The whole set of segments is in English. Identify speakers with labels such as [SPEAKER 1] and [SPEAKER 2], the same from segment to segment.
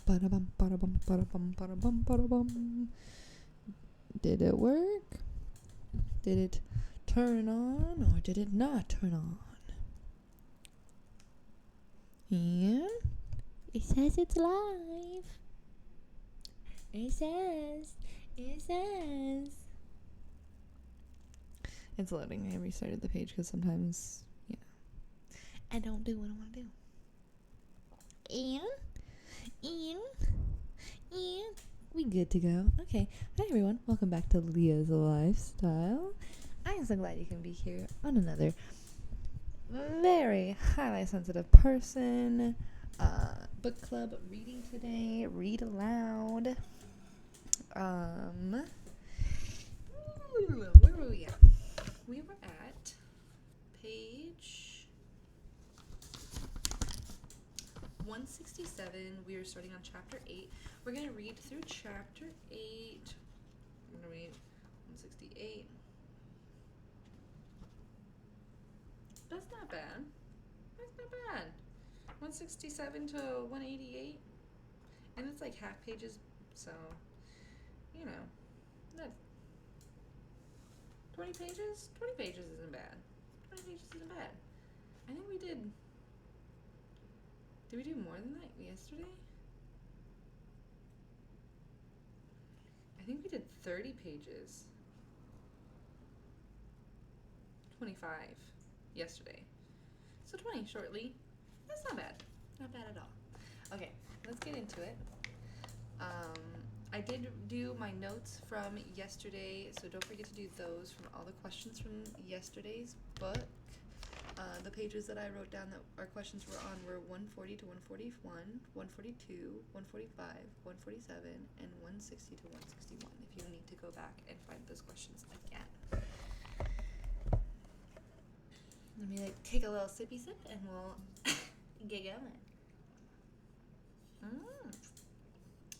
[SPEAKER 1] Ba-da-bum, ba-da-bum, ba-da-bum, ba-da-bum, ba-da-bum. Did it work? Did it turn on or did it not turn on? Yeah? It says it's live. It says. It's loading. I restarted the page because sometimes, I don't do what I want to do. And we good to go. Okay. Hi everyone. Welcome back to Leah's Lifestyle. I am so glad you can be here on another very highly sensitive person. Book club reading today. Read aloud. Where were we at? We were at page 167. We are starting on chapter 8. We're going to read through chapter 8. I'm going to read 168. That's not bad. 167 to 188. And it's like half pages, so, that's 20 pages? 20 pages isn't bad. 20 pages isn't bad. I think we did we do more than that yesterday? I think we did 30 pages. 25 yesterday. So 20 shortly. That's not bad. Not bad at all. Okay, let's get into it. I did do my notes from yesterday, so don't forget to do those from all the questions from yesterday's book. The pages that I wrote down that our questions were on were 140 to 141, 142, 145, 147, and 160 to 161 if you need to go back and find those questions again. Let me take a little sippy sip and we'll get going.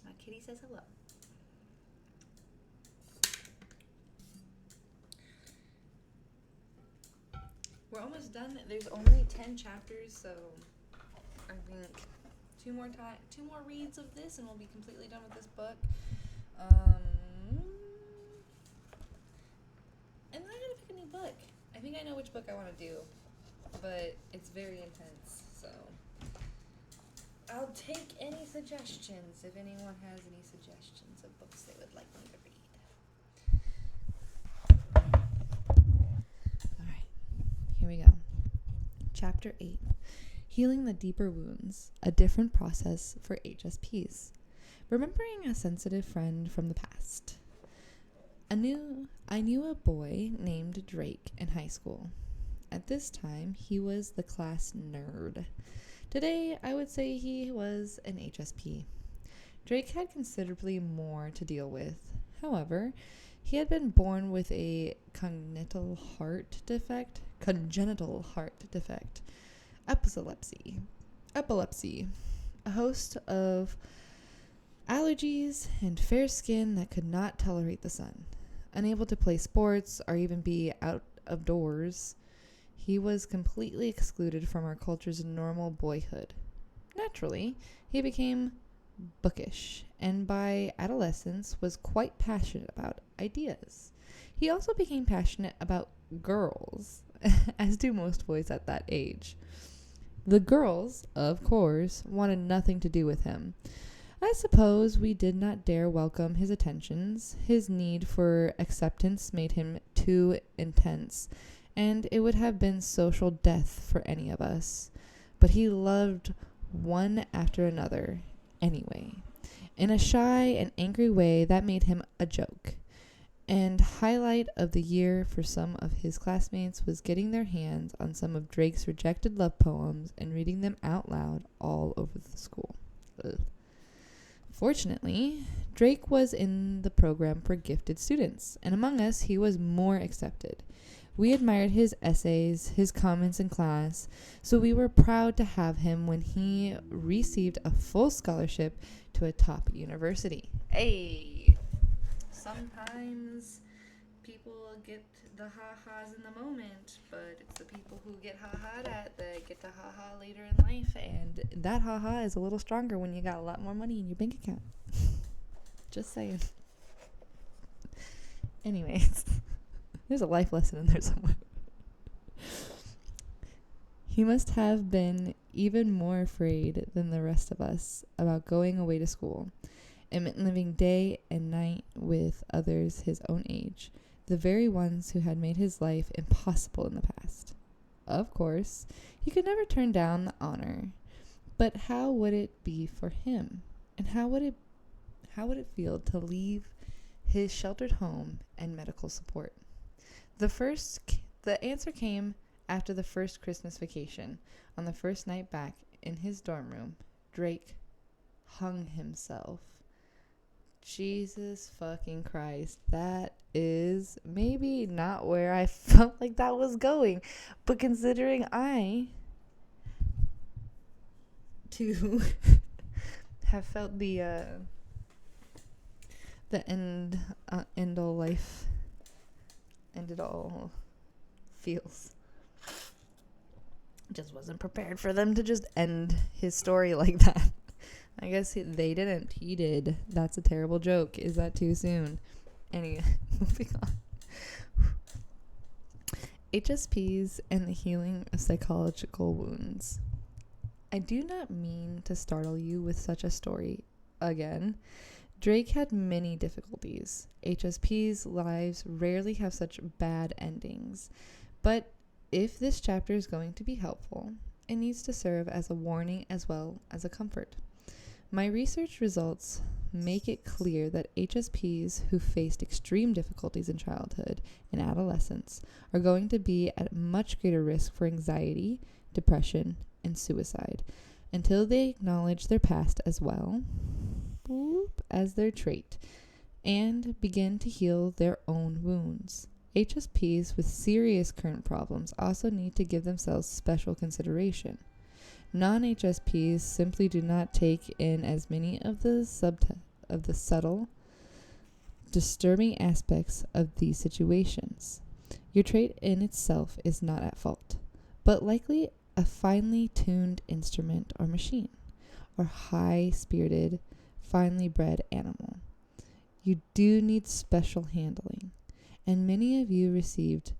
[SPEAKER 1] My kitty says hello. We're almost done. There's only 10 chapters, so I think two more reads of this and we'll be completely done with this book. And then I gotta pick a new book. I think I know which book I want to do, but it's very intense, so I'll take any suggestions if anyone has any suggestions of books they would like me to read. Alright, here we go. Chapter 8. Healing the Deeper Wounds, a Different Process for HSPs. Remembering a sensitive friend from the past. I knew a boy named Drake in high school. At this time, he was the class nerd. Today, I would say he was an HSP. Drake had considerably more to deal with. However, he had been born with a congenital heart defect, epilepsy, a host of allergies, and fair skin that could not tolerate the sun. Unable to play sports or even be out of doors, he was completely excluded from our culture's normal boyhood. Naturally, he became bookish, and by adolescence was quite passionate about ideas. He also became passionate about girls, as do most boys at that age. The girls, of course, wanted nothing to do with him. I suppose we did not dare welcome his attentions. His need for acceptance made him too intense, and it would have been social death for any of us. But he loved one after another anyway, in a shy and angry way that made him a joke. And highlight of the year for some of his classmates was getting their hands on some of Drake's rejected love poems and reading them out loud all over the school. Ugh. Fortunately, Drake was in the program for gifted students, and among us, he was more accepted. We admired his essays, his comments in class, so we were proud to have him when he received a full scholarship to a top university. Hey! Sometimes people get the ha-has in the moment, but it's the people who get ha-ha'd at that get the ha-ha later in life, and that ha-ha is a little stronger when you got a lot more money in your bank account. Just saying. Anyways, there's a life lesson in there somewhere. He must have been even more afraid than the rest of us about going away to school. It meant living day and night with others his own age, the very ones who had made his life impossible in the past. Of course, he could never turn down the honor, but how would it be for him? And how would it feel to leave his sheltered home and medical support? The answer came after the first Christmas vacation. On the first night back in his dorm room, Drake hung himself. Jesus fucking Christ. That is maybe not where I felt like that was going. But considering I, too, have felt the end all life, end it all feels. Just wasn't prepared for them to just end his story like that. I guess they didn't. He did. That's a terrible joke. Is that too soon? Anyway, moving on. HSPs and the healing of psychological wounds. I do not mean to startle you with such a story again. Drake had many difficulties. HSPs' lives rarely have such bad endings. But if this chapter is going to be helpful, it needs to serve as a warning as well as a comfort. My research results make it clear that HSPs who faced extreme difficulties in childhood and adolescence are going to be at much greater risk for anxiety, depression, and suicide until they acknowledge their past as well as their trait and begin to heal their own wounds. HSPs with serious current problems also need to give themselves special consideration. Non-HSPs simply do not take in as many of the subtle, disturbing aspects of these situations. Your trait in itself is not at fault, but likely a finely tuned instrument or machine, or high-spirited, finely bred animal. You do need special handling, and many of you received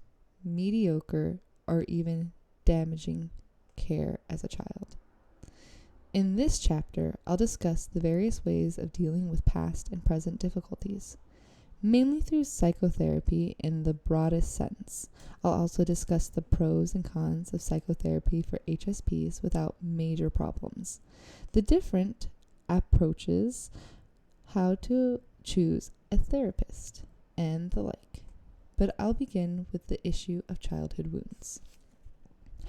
[SPEAKER 1] mediocre or even damaging care as a child. In this chapter, I'll discuss the various ways of dealing with past and present difficulties, mainly through psychotherapy in the broadest sense. I'll also discuss the pros and cons of psychotherapy for HSPs without major problems, the different approaches, how to choose a therapist, and the like. But I'll begin with the issue of childhood wounds.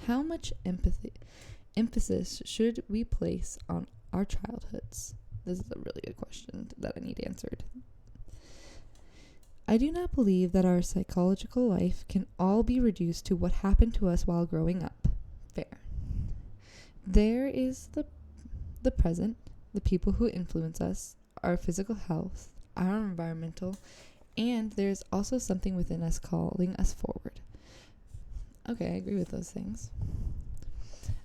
[SPEAKER 1] How much emphasis should we place on our childhoods? This is a really good question that I need answered. I do not believe that our psychological life can all be reduced to what happened to us while growing up. Fair. There is the present, the people who influence us, our physical health, our environmental, and there's also something within us calling us forward. Okay, I agree with those things.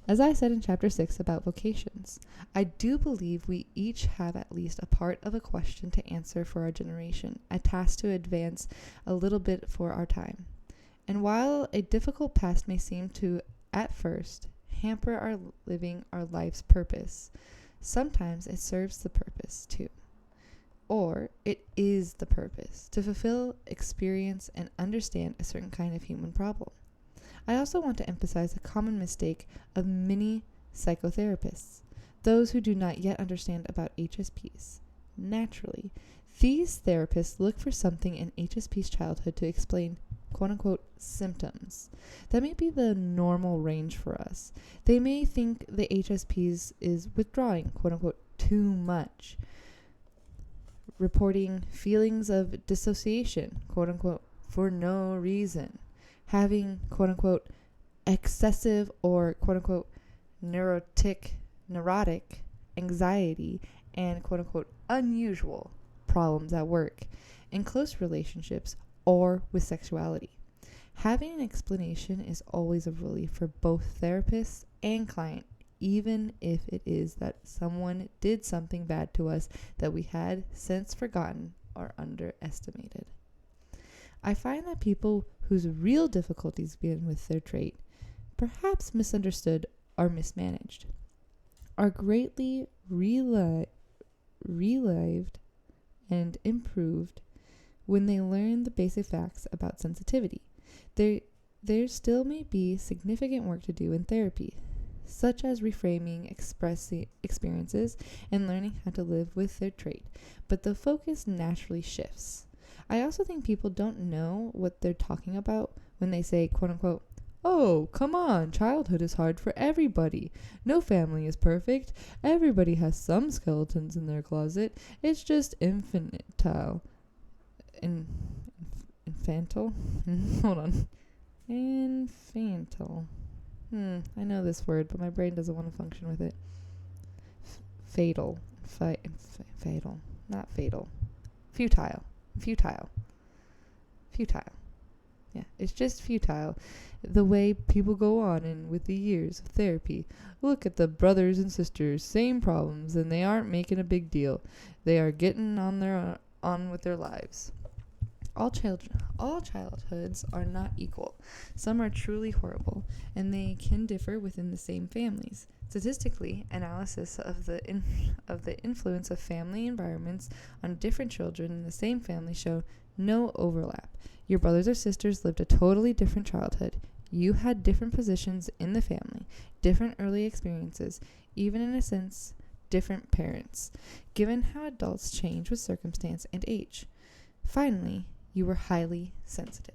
[SPEAKER 1] As I said in chapter 6 about vocations, I do believe we each have at least a part of a question to answer for our generation, a task to advance a little bit for our time. And while a difficult past may seem to, at first, hamper our living our life's purpose, sometimes it serves the purpose too. Or it is the purpose to fulfill, experience, and understand a certain kind of human problem. I also want to emphasize a common mistake of many psychotherapists, those who do not yet understand about HSPs. Naturally, these therapists look for something in HSP's childhood to explain quote-unquote symptoms that may be the normal range for us. They may think the HSPs is withdrawing quote-unquote too much, reporting feelings of dissociation quote-unquote for no reason, having quote-unquote excessive or quote-unquote neurotic anxiety and quote-unquote unusual problems at work, in close relationships, or with sexuality. Having an explanation is always a relief for both therapist and client, even if it is that someone did something bad to us that we had since forgotten or underestimated. I find that people whose real difficulties begin with their trait, perhaps misunderstood or mismanaged, are greatly relived and improved when they learn the basic facts about sensitivity. There still may be significant work to do in therapy, such as reframing experiences and learning how to live with their trait, but the focus naturally shifts. I also think people don't know what they're talking about when they say, quote unquote, "Oh, come on, childhood is hard for everybody. No family is perfect. Everybody has some skeletons in their closet. It's just infantile." Infantile? Hold on. Infantile. I know this word, but my brain doesn't want to function with it. Fatal. Fatal. Not fatal. Futile. Yeah, it's just futile. The way people go on and with the years of therapy. Look at the brothers and sisters, same problems, and they aren't making a big deal. They are getting on with their lives. All childhoods are not equal. Some are truly horrible, and they can differ within the same families. Statistically, analysis of the influence of family environments on different children in the same family show no overlap. Your brothers or sisters lived a totally different childhood. You had different positions in the family, different early experiences, even in a sense, different parents, given how adults change with circumstance and age. Finally, you were highly sensitive.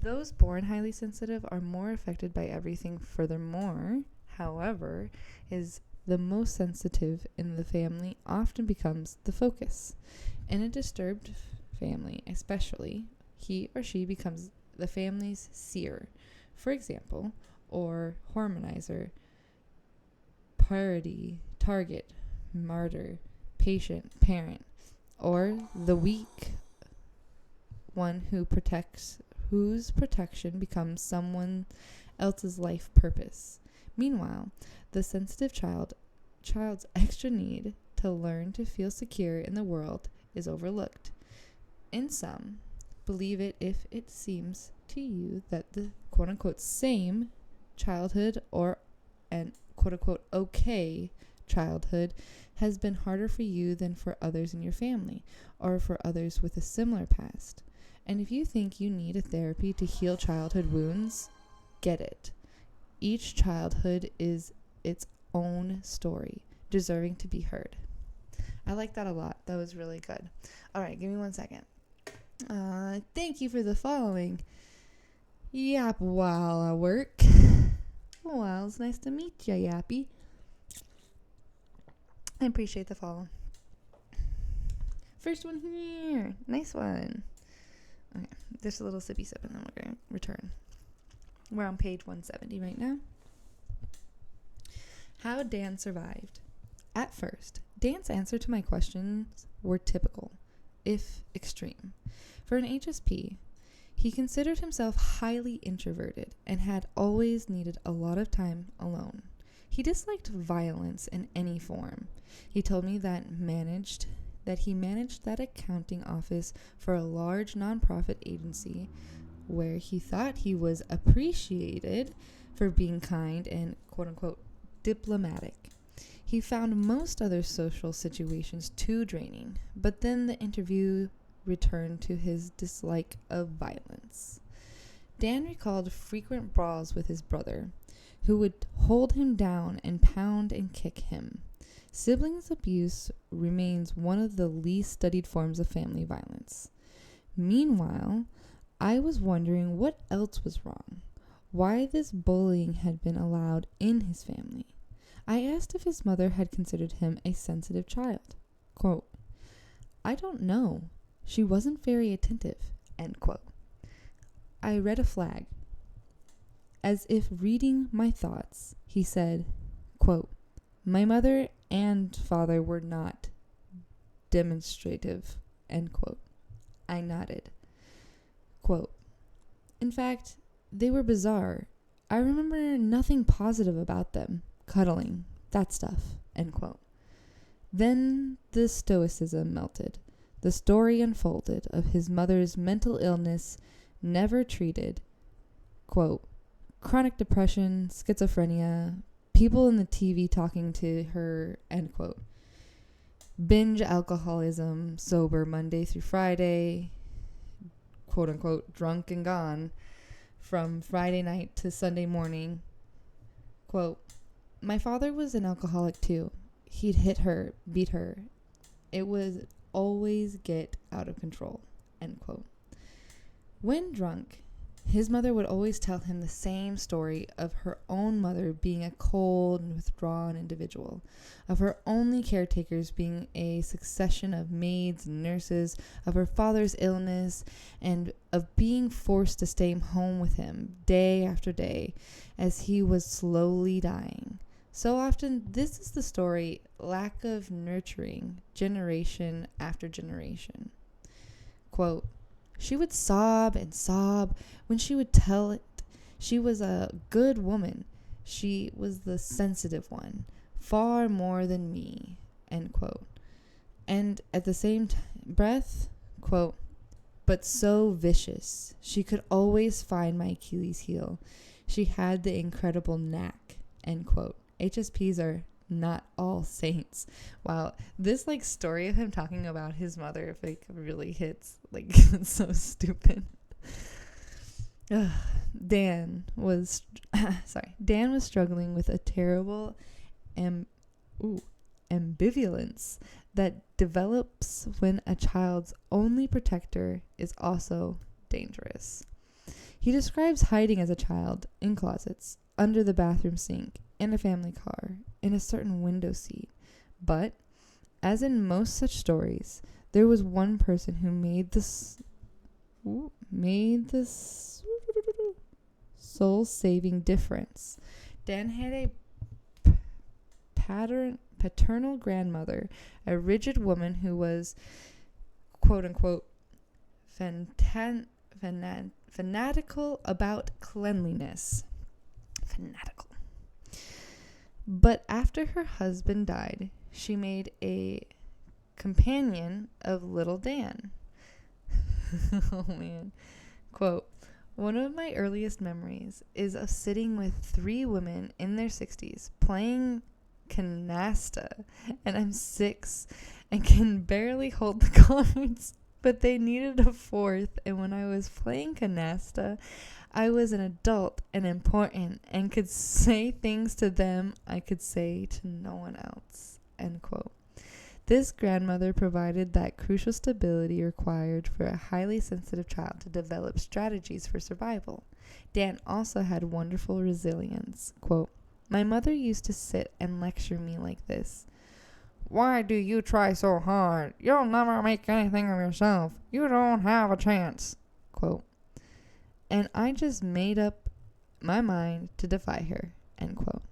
[SPEAKER 1] Those born highly sensitive are more affected by everything. Furthermore, however, is the most sensitive in the family often becomes the focus. In a disturbed family, especially, he or she becomes the family's seer, for example, or harmonizer, parody, target, martyr, patient, parent, or the weak one whose protection becomes someone else's life purpose. Meanwhile, the sensitive child's extra need to learn to feel secure in the world is overlooked. In some, believe it if it seems to you that the quote-unquote same childhood or an quote-unquote okay childhood has been harder for you than for others in your family or for others with a similar past. And if you think you need a therapy to heal childhood wounds, get it. Each childhood is its own story, deserving to be heard. I like that a lot. That was really good. All right, give me 1 second. Thank you for the following. Yap while I work. Well, it's nice to meet ya, Yappy. I appreciate the follow. First one here. Nice one. Okay, just a little sippy sip and then we're going to return. We're on page 170 right now. How Dan survived. At first, Dan's answer to my questions were typical, if extreme. For an HSP, he considered himself highly introverted and had always needed a lot of time alone. He disliked violence in any form. He told me that he managed that accounting office for a large nonprofit agency where he thought he was appreciated for being kind and quote-unquote diplomatic. He found most other social situations too draining, but then the interview returned to his dislike of violence. Dan recalled frequent brawls with his brother, who would hold him down and pound and kick him. Siblings abuse remains one of the least studied forms of family violence. Meanwhile, I was wondering what else was wrong, why this bullying had been allowed in his family. I asked if his mother had considered him a sensitive child. Quote, "I don't know. She wasn't very attentive." End quote. I read a flag. As if reading my thoughts, he said, quote, "My mother and father were not demonstrative, end quote. I nodded. Quote, in fact, they were bizarre. I remember nothing positive about them. Cuddling, that stuff, end quote. Then the stoicism melted. The story unfolded of his mother's mental illness never treated. Quote, chronic depression, schizophrenia, people in the TV talking to her, end quote. Binge alcoholism, sober Monday through Friday, quote unquote, drunk and gone from Friday night to Sunday morning. Quote, my father was an alcoholic too. He'd hit her, beat her. It was always get out of control, end quote. When drunk, his mother would always tell him the same story of her own mother being a cold and withdrawn individual, of her only caretakers being a succession of maids and nurses, of her father's illness, and of being forced to stay home with him day after day as he was slowly dying. So often, this is the story, lack of nurturing, generation after generation. Quote, she would sob and sob when she would tell it. She was a good woman. She was the sensitive one, far more than me, end quote. And at the same breath, quote, but so vicious. She could always find my Achilles heel. She had the incredible knack, end quote. HSPs are not all saints. Wow, this story of him talking about his mother really hits. It's so stupid. Dan was struggling with a terrible ambivalence that develops when a child's only protector is also dangerous. He describes hiding as a child in closets, under the bathroom sink, in a family car, in a certain window seat. But, as in most such stories, there was one person who made this soul-saving difference. Dan had a paternal grandmother, a rigid woman who was, quote-unquote, fanatical about cleanliness. Fanatical. But after her husband died, she made a companion of little Dan. Oh, man. Quote, one of my earliest memories is of sitting with 3 women in their 60s playing canasta, and I'm 6 and can barely hold the cards, but they needed a 4th, and when I was playing canasta, I was an adult and important and could say things to them I could say to no one else, end quote. This grandmother provided that crucial stability required for a highly sensitive child to develop strategies for survival. Dan also had wonderful resilience. Quote, my mother used to sit and lecture me like this. Why do you try so hard? You'll never make anything of yourself. You don't have a chance. Quote, and I just made up my mind to defy her, end quote.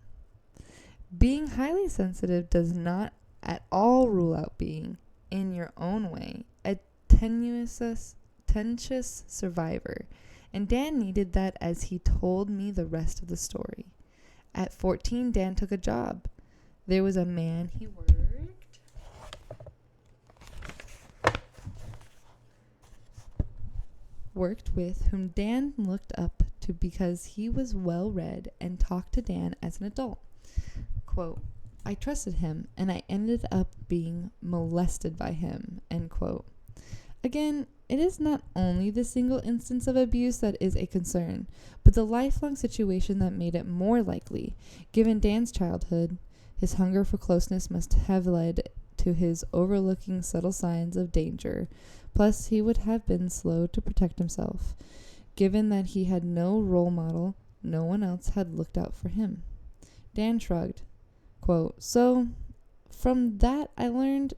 [SPEAKER 1] Being highly sensitive does not at all rule out being, in your own way, a tenacious survivor. And Dan needed that as he told me the rest of the story. At 14, Dan took a job. There was a man he worked with whom Dan looked up to because he was well read and talked to Dan as an adult. Quote, I trusted him and I ended up being molested by him, end quote. Again, it is not only the single instance of abuse that is a concern, but the lifelong situation that made it more likely. Given Dan's childhood, his hunger for closeness must have led to his overlooking subtle signs of danger. Plus, he would have been slow to protect himself. Given that he had no role model, no one else had looked out for him. Dan shrugged. Quote, so, from that I learned,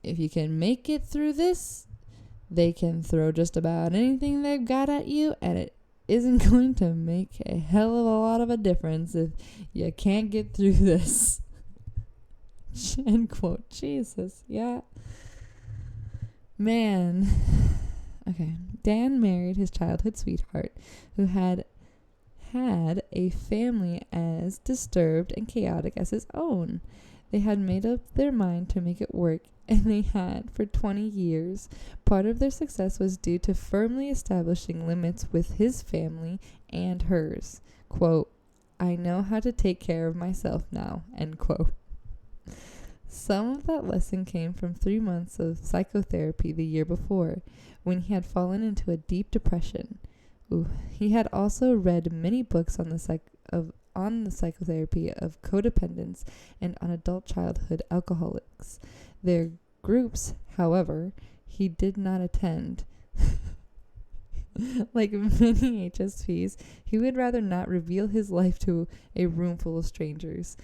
[SPEAKER 1] if you can make it through this, they can throw just about anything they've got at you, and it isn't going to make a hell of a lot of a difference if you can't get through this. End quote. Jesus. Yeah. Man. Okay. Dan married his childhood sweetheart, who had a family as disturbed and chaotic as his own. They had made up their mind to make it work, and they had for 20 years. Part of their success was due to firmly establishing limits with his family and hers. Quote, I know how to take care of myself now, end quote. Some of that lesson came from 3 months of psychotherapy the year before, when he had fallen into a deep depression. He had also read many books on the psychotherapy of codependence and on adult childhood alcoholics. Their groups, however, he did not attend. Like many HSPs, he would rather not reveal his life to a room full of strangers.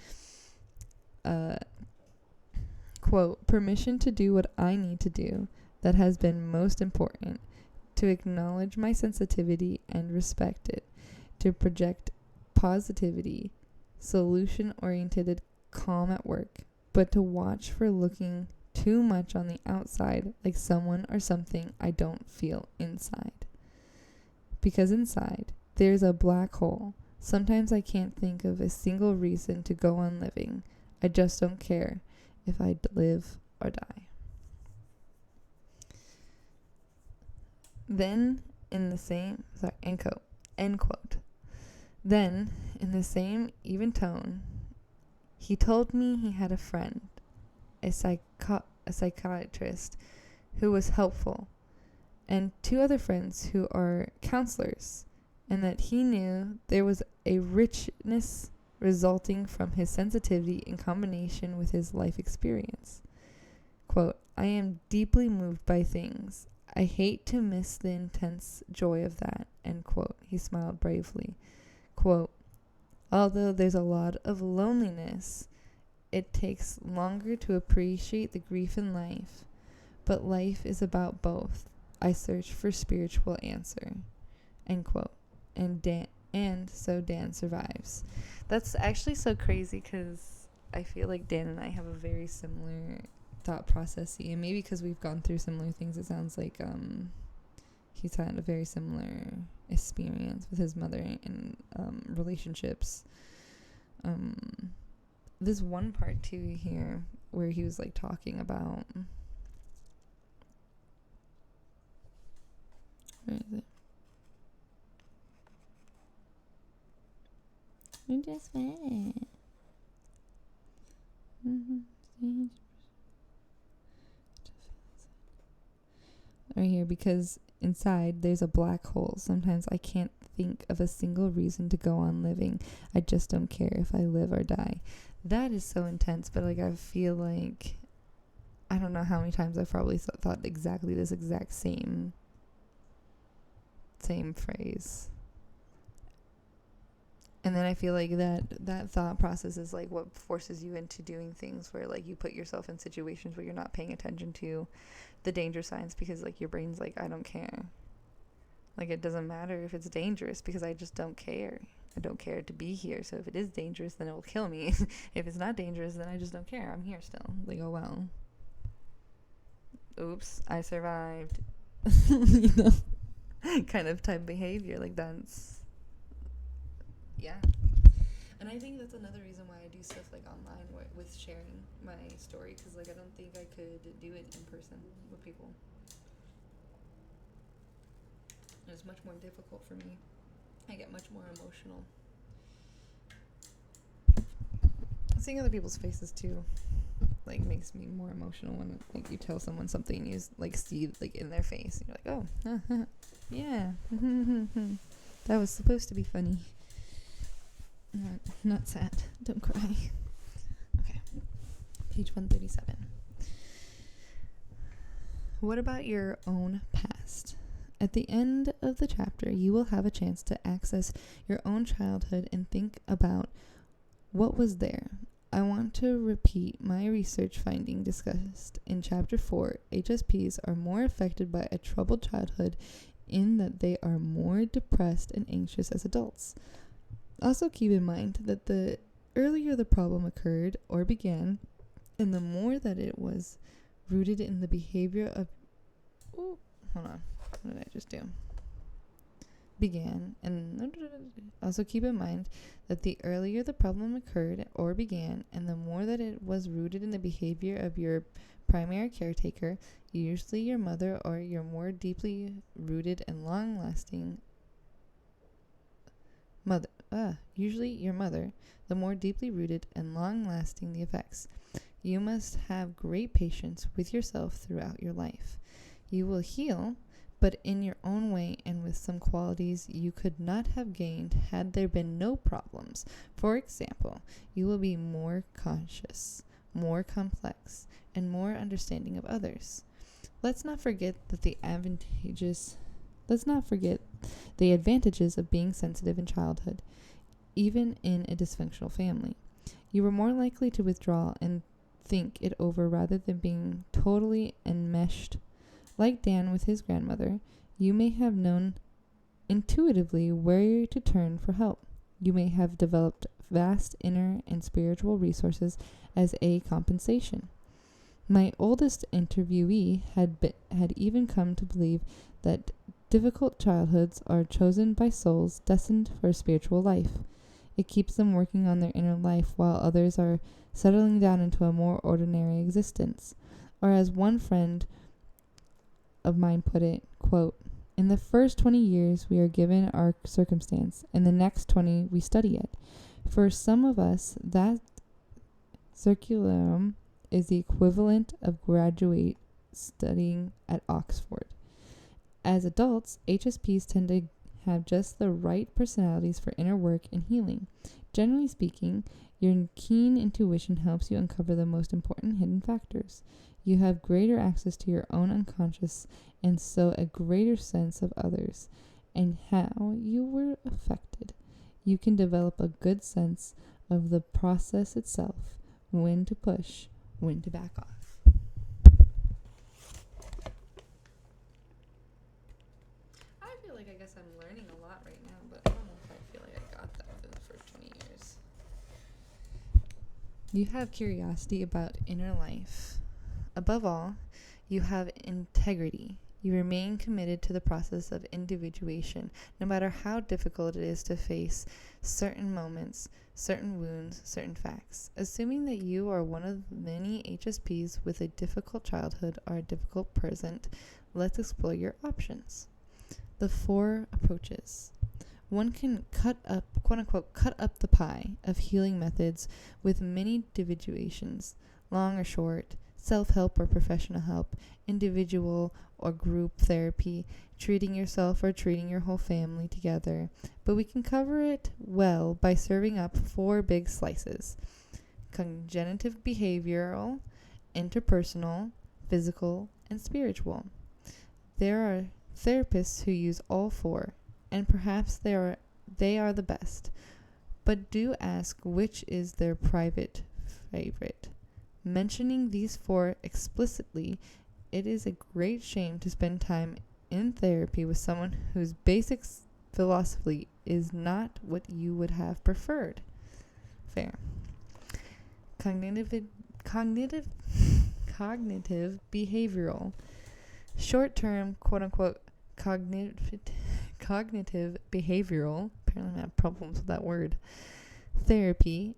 [SPEAKER 1] Quote, permission to do what I need to do, that has been most important. To acknowledge my sensitivity and respect it, to project positivity, solution-oriented calm at work, but to watch for looking too much on the outside like someone or something I don't feel inside. Because inside, there's a black hole. Sometimes I can't think of a single reason to go on living. I just don't care if I live or die. Then, in the same, end quote. Then, in the same even tone, he told me he had a friend, a psychiatrist, who was helpful, and 2 other friends who are counselors, and that he knew there was a richness resulting from his sensitivity in combination with his life experience. Quote, I am deeply moved by things. I hate to miss the intense joy of that, end quote. He smiled bravely. Quote, although there's a lot of loneliness, it takes longer to appreciate the grief in life, but life is about both. I search for spiritual answer, end quote. And so Dan survives. That's actually so crazy because I feel like Dan and I have a very similar thought process, and maybe because we've gone through similar things, it sounds like he's had a very similar experience with his mother and relationships. This one part too here where he was like talking about, where is it? I just went. Right here, because inside there's a black hole. Sometimes I can't think of a single reason to go on living. I just don't care if I live or die. That is so intense, but like I feel like I don't know how many times I've probably thought exactly this exact same phrase. And then I feel like that thought process is like what forces you into doing things where like you put yourself in situations where you're not paying attention to the danger signs because like your brain's like, I don't care. Like it doesn't matter if it's dangerous because I just don't care. I don't care to be here. So if it is dangerous, then it will kill me. If it's not dangerous, then I just don't care. I'm here still. Like, oh well. Oops, I survived. You know, kind of type behavior. Like that's, yeah. And I think that's another reason why I do stuff like online with sharing my story, because like I don't think I could do it in person with people. It was much more difficult for me. I get much more emotional. Seeing other people's faces too, like makes me more emotional when like you tell someone something and you like see like in their face and you're like, oh, yeah, that was supposed to be funny. Not sad. Don't cry. Okay. Page 137. What about your own past? At the end of the chapter, you will have a chance to access your own childhood and think about what was there. I want to repeat my research finding discussed in Chapter 4. HSPs are more affected by a troubled childhood in that they are more depressed and anxious as adults. Also keep in mind that the earlier the problem occurred or began, And the more that it was rooted in the behavior of... Oh, hold on. What did I just do? Began. And also keep in mind that the earlier the problem occurred or began, and the more that it was rooted in the behavior of your primary caretaker, usually your mother, or your more deeply rooted and long-lasting mother, usually your mother, the more deeply rooted and long-lasting the effects. You must have great patience with yourself throughout your life. You will heal, but in your own way and with some qualities you could not have gained had there been no problems. For example, you will be more conscious, more complex, and more understanding of others. Let's not forget the advantages of being sensitive in childhood, even in a dysfunctional family. You were more likely to withdraw and think it over rather than being totally enmeshed. Like Dan with his grandmother, you may have known intuitively where to turn for help. You may have developed vast inner and spiritual resources as a compensation. My oldest interviewee had even come to believe that difficult childhoods are chosen by souls destined for a spiritual life. It keeps them working on their inner life while others are settling down into a more ordinary existence. Or as one friend of mine put it, quote, "In the first 20 years we are given our circumstance, and the next 20 we study it. For some of us, that circulum is the equivalent of graduate studying at Oxford. As adults, HSPs tend to have just the right personalities for inner work and healing. Generally speaking, your keen intuition helps you uncover the most important hidden factors. You have greater access to your own unconscious and so a greater sense of others and how you were affected. You can develop a good sense of the process itself, when to push, when to back off." I guess I'm learning a lot right now, but I don't know if I feel like I got that within the first 20 years. You have curiosity about inner life. Above all, you have integrity. You remain committed to the process of individuation, no matter how difficult it is to face certain moments, certain wounds, certain facts. Assuming that you are one of many HSPs with a difficult childhood or a difficult present, let's explore your options. The 4 approaches. One can quote unquote, cut up the pie of healing methods with many individuations, long or short, self-help or professional help, individual or group therapy, treating yourself or treating your whole family together. But we can cover it well by serving up 4 big slices: cognitive behavioral, interpersonal, physical, and spiritual. There are therapists who use all 4, and perhaps they are the best. But do ask which is their private favorite. Mentioning these 4 explicitly, it is a great shame to spend time in therapy with someone whose basic philosophy is not what you would have preferred. Fair. Cognitive behavioral. Short-term, quote-unquote, cognitive behavioral, apparently I have problems with that word, therapy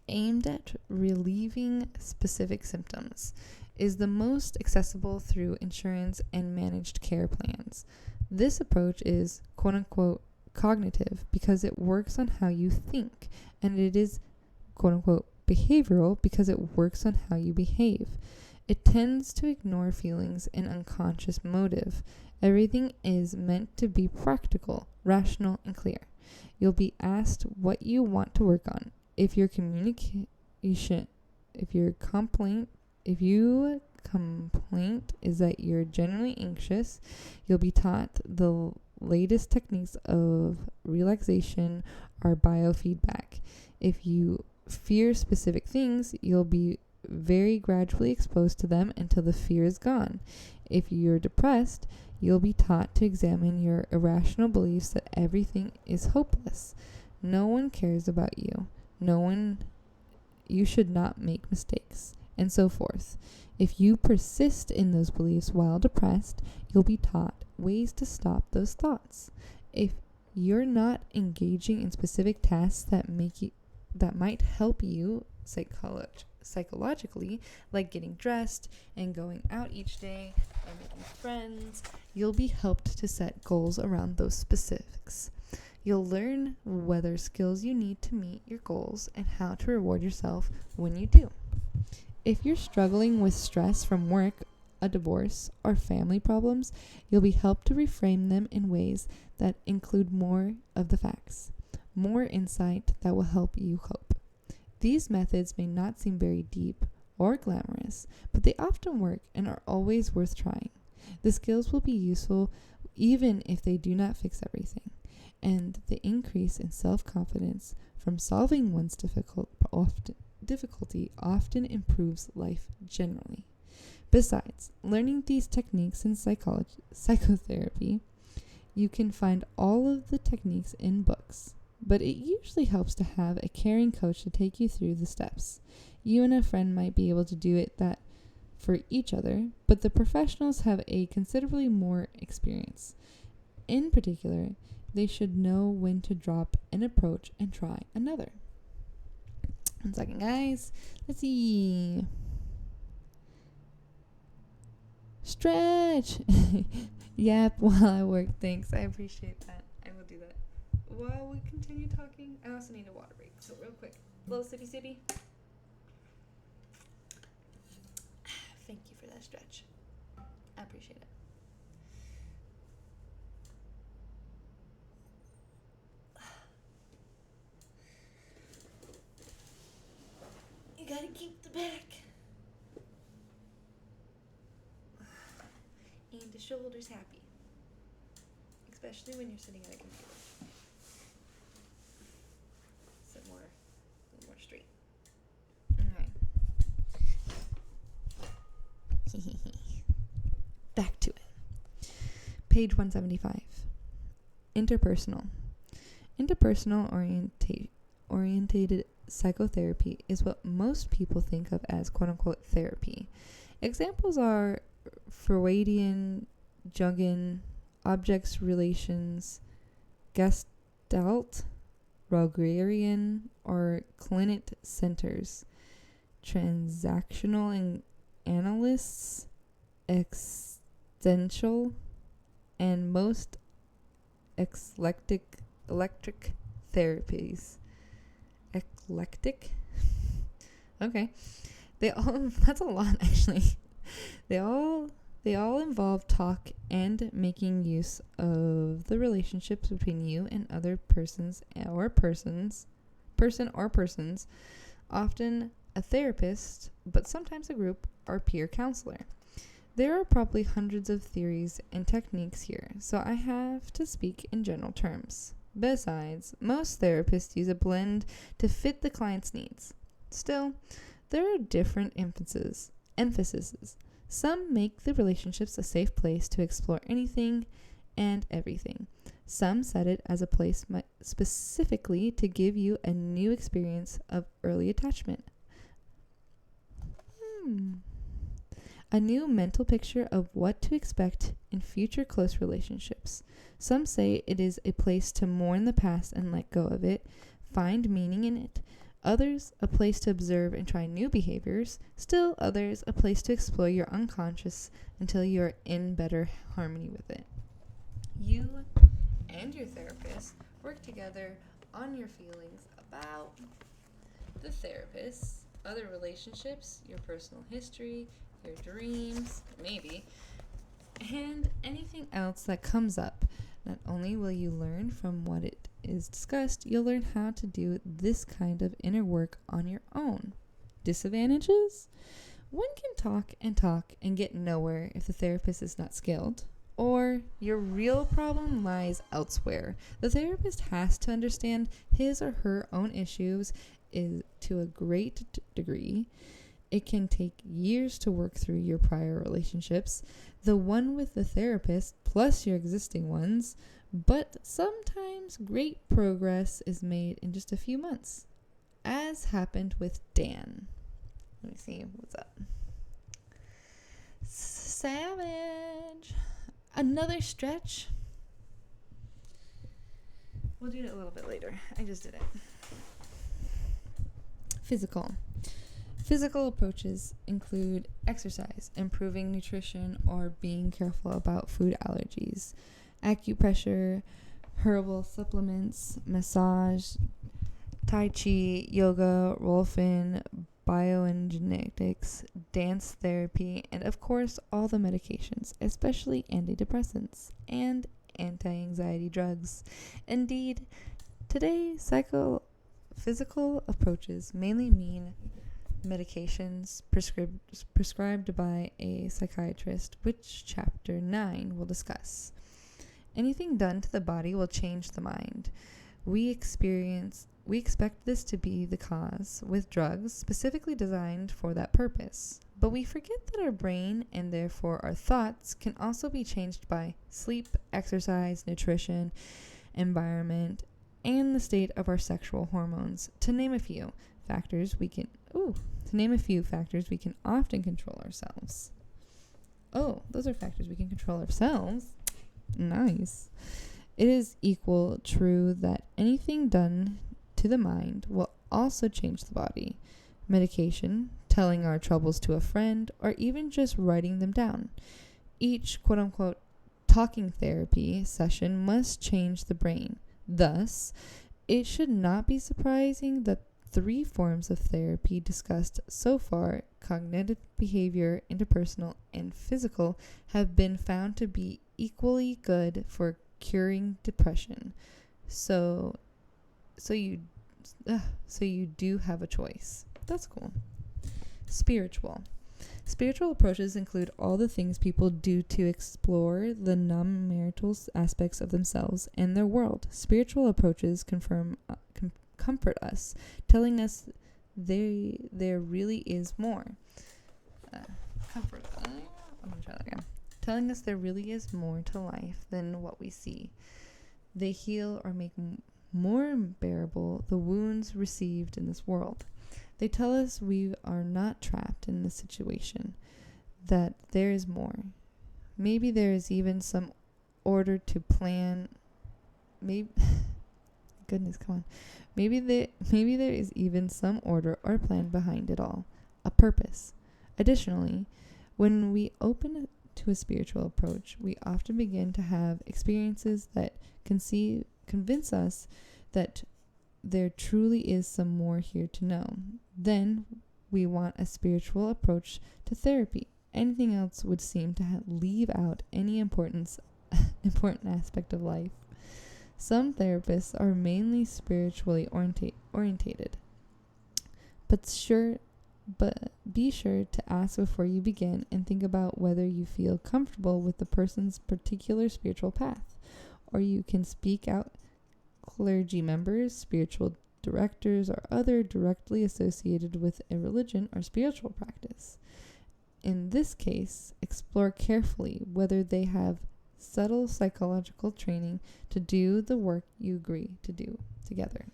[SPEAKER 1] aimed at relieving specific symptoms is the most accessible through insurance and managed care plans. This approach is, quote-unquote, cognitive because it works on how you think, and it is, quote-unquote, behavioral because it works on how you behave. It tends to ignore feelings and unconscious motive. Everything is meant to be practical, rational, and clear. You'll be asked what you want to work on. If your complaint is that you're generally anxious, you'll be taught the latest techniques of relaxation or biofeedback. If you fear specific things, you'll be very gradually exposed to them until the fear is gone. If you're depressed, you'll be taught to examine your irrational beliefs that everything is hopeless. No one cares about you. you should not make mistakes, and so forth. If you persist in those beliefs while depressed, you'll be taught ways to stop those thoughts. If you're not engaging in specific tasks that might help you psychologically, like getting dressed and going out each day and making friends, you'll be helped to set goals around those specifics. You'll learn whether skills you need to meet your goals and how to reward yourself when you do. If you're struggling with stress from work, a divorce, or family problems, you'll be helped to reframe them in ways that include more of the facts, more insight that will help you cope. These methods may not seem very deep or glamorous, but they often work and are always worth trying. The skills will be useful even if they do not fix everything, and the increase in self-confidence from solving one's difficulty often improves life generally. Besides, learning these techniques in psychotherapy, you can find all of the techniques in books, but it usually helps to have a caring coach to take you through the steps. You and a friend might be able to do it that for each other, but the professionals have a considerably more experience. In particular, they should know when to drop an approach and try another. 1 second, guys. Let's see. Stretch. Yep, while I work. Thanks. I appreciate that. I will do that. While we continue talking, I also need a water break. So real quick. Little sippy sippy. Thank you for that stretch. I appreciate it. You gotta keep the back. And the shoulders happy. Especially when you're sitting at a computer. Sit a little more straight. Alright. Back to it. Page 175. Interpersonal. Interpersonal orientated psychotherapy is what most people think of as quote-unquote therapy. Examples are Freudian, Jungian, objects relations, Gestalt, Rogerian, or clinic centers, transactional and analysts, existential, and most electric therapies. Eclectic? Okay. That's a lot actually. They all involve talk and making use of the relationships between you and other person or persons, often a therapist, but sometimes a group or peer counselor. There are probably hundreds of theories and techniques here, so I have to speak in general terms. Besides, most therapists use a blend to fit the client's needs. Still, there are different emphases. Some make the relationships a safe place to explore anything and everything. Some set it as a place specifically to give you a new experience of early attachment. A new mental picture of what to expect in future close relationships. Some say it is a place to mourn the past and let go of it, find meaning in it. Others, a place to observe and try new behaviors. Still others, a place to explore your unconscious until you are in better harmony with it. You and your therapist work together on your feelings about the therapist, other relationships, your personal history, your dreams, maybe, and anything else that comes up. Not only will you learn from what it is discussed, you'll learn how to do this kind of inner work on your own. Disadvantages? One can talk and get nowhere if the therapist is not skilled, or your real problem lies elsewhere. The therapist has to understand his or her own issues to a great degree. It can take years to work through your prior relationships, the one with the therapist plus your existing ones, but sometimes great progress is made in just a few months. as happened with Dan. Let me see what's up. Savage. Another stretch. We'll do it a little bit later. I just did it. Physical. Physical approaches include exercise, improving nutrition, or being careful about food allergies. Acupressure, herbal supplements, massage, Tai Chi, yoga, Rolfing, bioenergetics, dance therapy, and of course all the medications, especially antidepressants and anti-anxiety drugs. Indeed, today physical approaches mainly mean medications prescribed by a psychiatrist, which chapter 9 will discuss. Anything done to the body will change the mind. We expect this to be the cause with drugs specifically designed for that purpose. But we forget that our brain, and therefore our thoughts, can also be changed by sleep, exercise, nutrition, environment, and the state of our sexual hormones, to name a few factors we can often control ourselves. Oh, those are factors we can control ourselves. Nice. It is equal true that anything done to the mind will also change the body. Medication, telling our troubles to a friend, or even just writing them down. Each quote-unquote talking therapy session must change the brain. Thus, it should not be surprising that 3 forms of therapy discussed so far, cognitive behavior, interpersonal, and physical, have been found to be equally good for curing depression. So you do have a choice. That's cool. Spiritual approaches include all the things people do to explore the non-marital aspects of themselves and their world. Spiritual approaches comfort us, telling us there really is more. Telling us there really is more to life than what we see. They heal or make more bearable the wounds received in this world. They tell us we are not trapped in this situation, that there is more. Maybe there is even some order to plan. Goodness, come on. Maybe there is even some order or plan behind it all, a purpose. Additionally, when we open to a spiritual approach, we often begin to have experiences that convince us that there truly is some more here to know. Then we want a spiritual approach to therapy. Anything else would seem to leave out any important aspect of life. Some therapists are mainly spiritually orientated. But be sure to ask before you begin and think about whether you feel comfortable with the person's particular spiritual path. Or you can speak out. Clergy members, spiritual directors, or other directly associated with a religion or spiritual practice. In this case, explore carefully whether they have subtle psychological training to do the work you agree to do together.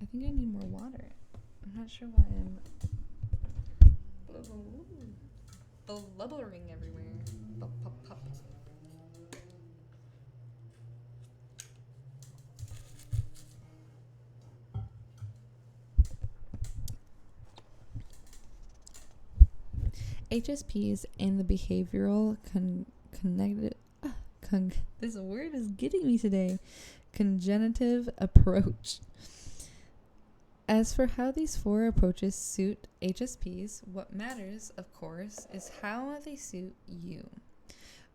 [SPEAKER 1] I think I need more water. I'm not sure why I'm blubbering everywhere. Pop. HSPs and the behavioral this word is getting me today. Cognitive approach. As for how these 4 approaches suit HSPs, what matters, of course, is how they suit you.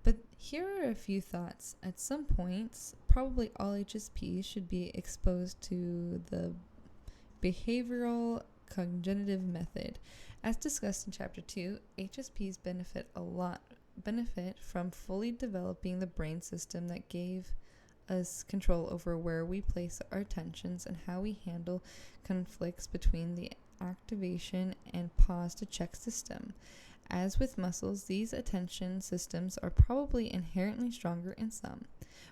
[SPEAKER 1] But here are a few thoughts. At some points, probably all HSPs should be exposed to the behavioral cognitive method. As discussed in Chapter 2, HSPs benefit from fully developing the brain system that gave us control over where we place our attentions and how we handle conflicts between the activation and pause to check system. As with muscles, these attention systems are probably inherently stronger in some,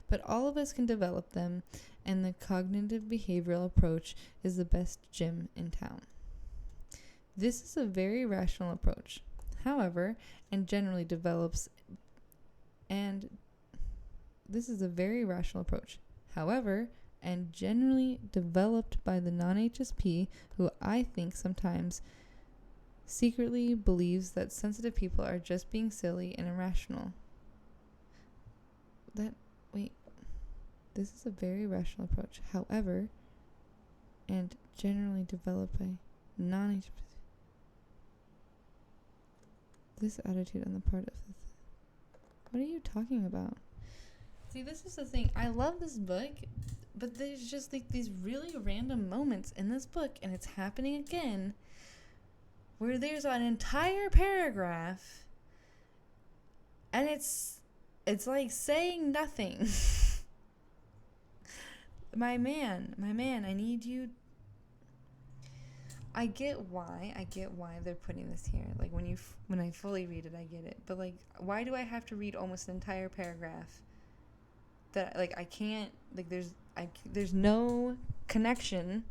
[SPEAKER 1] but all of us can develop them, and the cognitive behavioral approach is the best gym in town. This is a very rational approach, however, and generally develops and this is a very rational approach. However, and generally developed by the non-HSP, who I think sometimes secretly believes that sensitive people are just being silly and irrational. This is a very rational approach. However, and generally developed by non-HSP. This attitude on the part of the... What are you talking about? See, this is the thing. I love this book, but there's just like these really random moments in this book, and it's happening again, where there's an entire paragraph, and it's like saying nothing. My man, I need you. I get why they're putting this here. Like when I fully read it, I get it. But like, why do I have to read almost an entire paragraph? That like I can't, like there's no connection,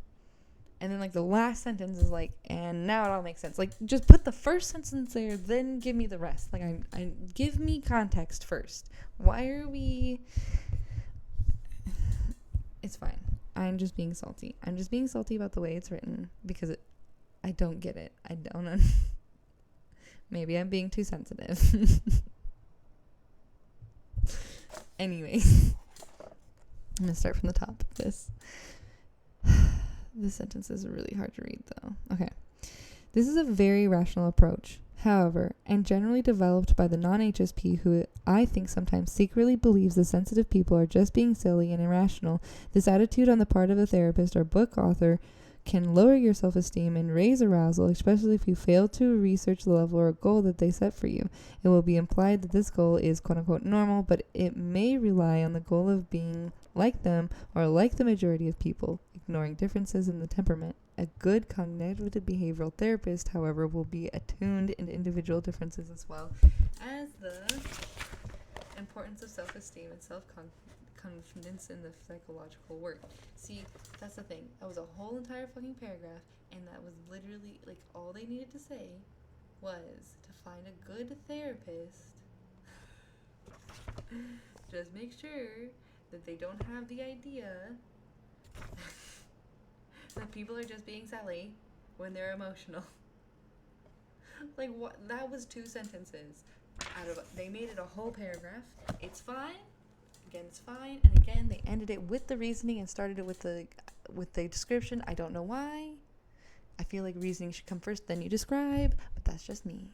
[SPEAKER 1] and then like the last sentence is like, and now it all makes sense. Like just put the first sentence there, then give me the rest. Like I give me context first. Why are we? It's fine. I'm just being salty. I'm just being salty about the way it's written because I don't get it. I don't. Maybe I'm being too sensitive. Anyways, I'm going to start from the top of this. This sentence is really hard to read, though. Okay. This is a very rational approach, however, and generally developed by the non-HSP, who I think sometimes secretly believes the sensitive people are just being silly and irrational. This attitude on the part of a therapist or book author can lower your self-esteem and raise arousal, especially if you fail to research the level or goal that they set for you. It will be implied that this goal is quote-unquote normal, but it may rely on the goal of being like them or like the majority of people, ignoring differences in the temperament. A good cognitive behavioral therapist, however, will be attuned to individual differences as well as the importance of self-esteem and self-confidence in the psychological work. See, that's the thing. That was a whole entire fucking paragraph, and that was literally, like, all they needed to say was to find a good therapist. Just make sure that they don't have the idea that people are just being silly when they're emotional. Like, what? That was 2 sentences. They made it a whole paragraph. It's fine. Again, it's fine. And again, they ended it with the reasoning and started it with the description. I don't know why. I feel like reasoning should come first, then you describe. But that's just me.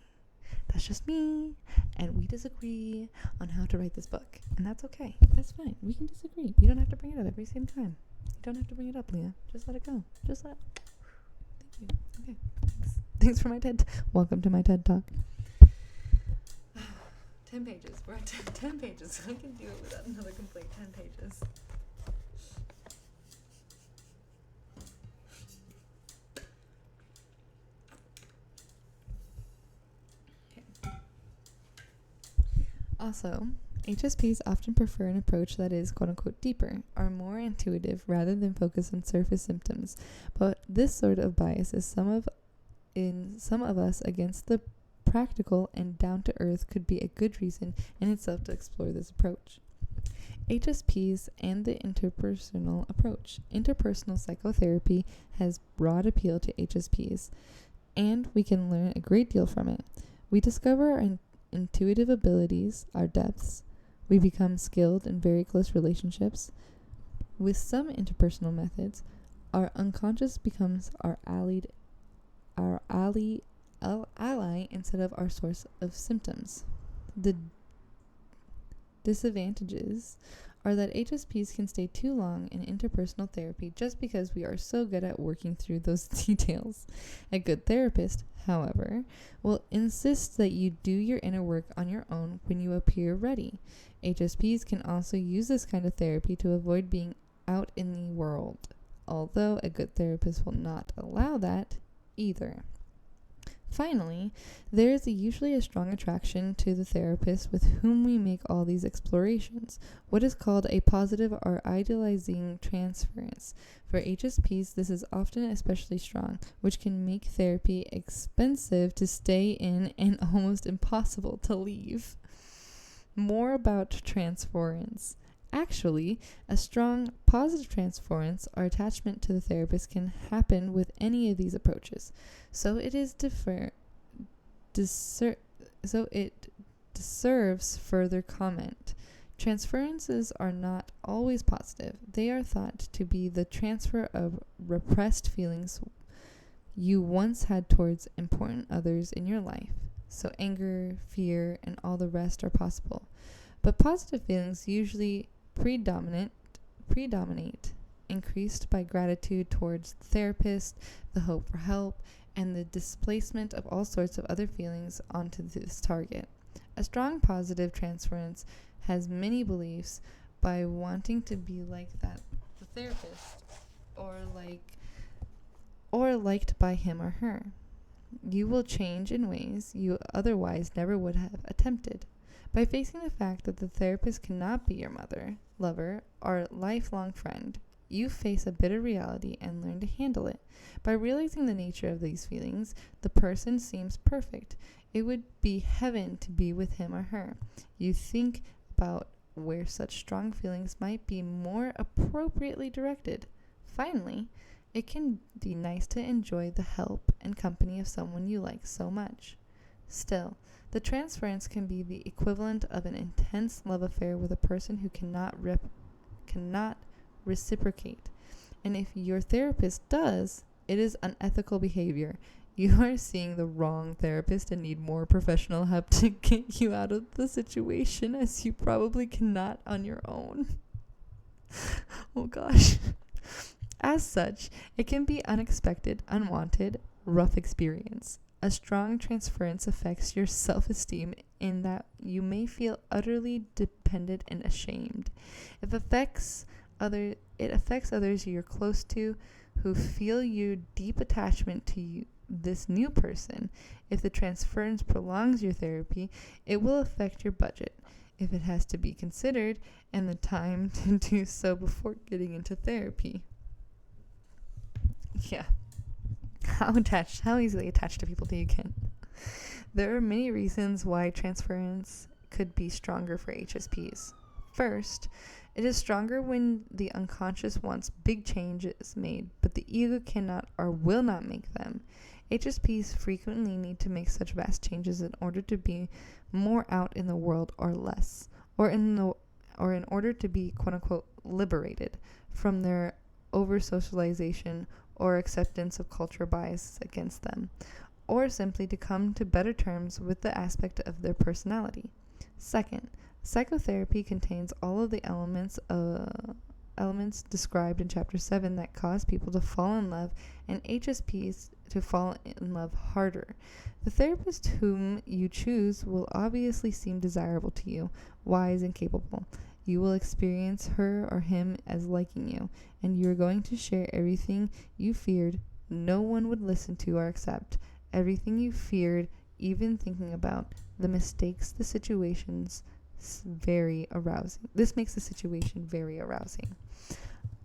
[SPEAKER 1] That's just me. And we disagree on how to write this book. And that's okay. That's fine. We can disagree. You don't have to bring it up every single time. You don't have to bring it up, Leah. Just let it go. Thank you. Okay. Thanks for my TED. Welcome to my TED Talk. 10 pages. We're at 10 pages. I can do it without another complete 10 pages. Okay. Also, HSPs often prefer an approach that is quote-unquote deeper or more intuitive rather than focus on surface symptoms. But this sort of bias is in some of us against the practical and down-to-earth could be a good reason in itself to explore this approach. HSPs and the interpersonal approach. Interpersonal psychotherapy has broad appeal to HSPs, and we can learn a great deal from it. We discover our intuitive abilities, our depths. We become skilled in very close relationships. With some interpersonal methods, our unconscious becomes our ally instead of our source of symptoms. The disadvantages are that HSPs can stay too long in interpersonal therapy just because we are so good at working through those details. A good therapist, however, will insist that you do your inner work on your own when you appear ready. HSPs can also use this kind of therapy to avoid being out in the world, although a good therapist will not allow that either. Finally, there is usually a strong attraction to the therapist with whom we make all these explorations, what is called a positive or idealizing transference. For HSPs, this is often especially strong, which can make therapy expensive to stay in and almost impossible to leave. More about transference. Actually, a strong positive transference or attachment to the therapist can happen with any of these approaches. So it deserves further comment. Transferences are not always positive. They are thought to be the transfer of repressed feelings you once had towards important others in your life. So anger, fear, and all the rest are possible. But positive feelings usually predominate, increased by gratitude towards the therapist, the hope for help, and the displacement of all sorts of other feelings onto this target. A strong positive transference has many beliefs by wanting to be like the therapist, or liked by him or her. You will change in ways you otherwise never would have attempted. By facing the fact that the therapist cannot be your mother, lover, or lifelong friend, you face a bitter reality and learn to handle it. By realizing the nature of these feelings, the person seems perfect. It would be heaven to be with him or her. You think about where such strong feelings might be more appropriately directed. Finally, it can be nice to enjoy the help and company of someone you like so much. Still, the transference can be the equivalent of an intense love affair with a person who cannot reciprocate. And if your therapist does, it is unethical behavior. You are seeing the wrong therapist and need more professional help to get you out of the situation, as you probably cannot on your own. Oh gosh. As such, it can be unexpected, unwanted, rough experience. A strong transference affects your self-esteem in that you may feel utterly dependent and ashamed. It affects others you're close to who feel your deep attachment to you, this new person. If the transference prolongs your therapy, it will affect your budget, if it has to be considered, and the time to do so before getting into therapy. Yeah. How easily attached to people do you get? There are many reasons why transference could be stronger for HSPs. First, it is stronger when the unconscious wants big changes made, but the ego cannot or will not make them. HSPs frequently need to make such vast changes in order to be more out in the world or less, or in order to be quote unquote liberated from their over socialization or acceptance of cultural bias against them, or simply to come to better terms with the aspect of their personality. Second, psychotherapy contains all of the elements described in Chapter 7 that cause people to fall in love and HSPs to fall in love harder. The therapist whom you choose will obviously seem desirable to you, wise and capable. You will experience her or him as liking you, and you are going to share everything you feared no one would listen to or accept, everything you feared even thinking about. The mistakes, the situations very arousing. This makes the situation very arousing.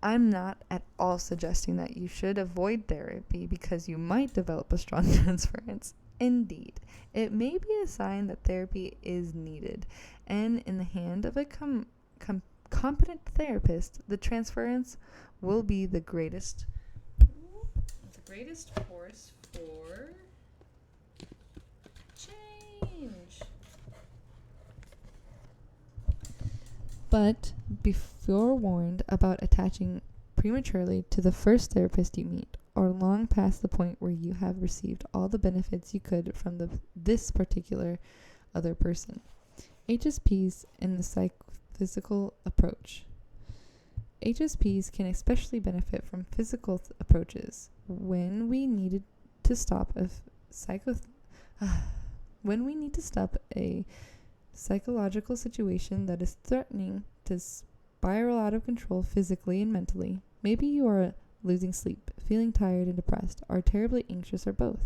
[SPEAKER 1] I'm not at all suggesting that you should avoid therapy because you might develop a strong transference. Indeed, it may be a sign that therapy is needed, and in the hand of a competent therapist, the transference will be the greatest force for change. But be forewarned about attaching prematurely to the first therapist you meet, or long past the point where you have received all the benefits you could from this particular other person. HSPs in the physical approach. HSPs can especially benefit from physical approaches. When we need to stop a psychological situation that is threatening to spiral out of control physically and mentally. Maybe you are losing sleep, feeling tired and depressed, or terribly anxious, or both.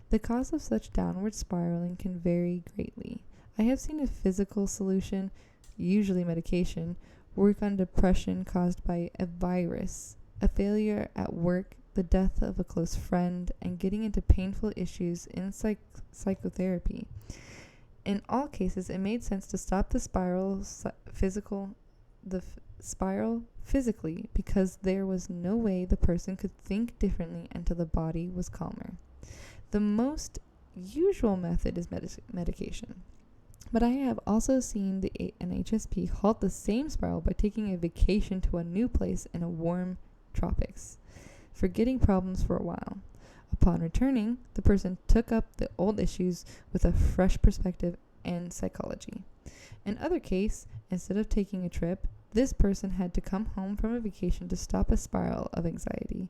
[SPEAKER 1] The cause of such downward spiraling can vary greatly. I have seen a physical solution, usually medication, work on depression caused by a virus, a failure at work, the death of a close friend, and getting into painful issues in psychotherapy. In all cases, it made sense to stop the spiral spiral physically because there was no way the person could think differently until the body was calmer. The most usual method is medication. But I have also seen an HSP halt the same spiral by taking a vacation to a new place in a warm tropics, forgetting problems for a while. Upon returning, the person took up the old issues with a fresh perspective and psychology. In other case, instead of taking a trip, this person had to come home from a vacation to stop a spiral of anxiety.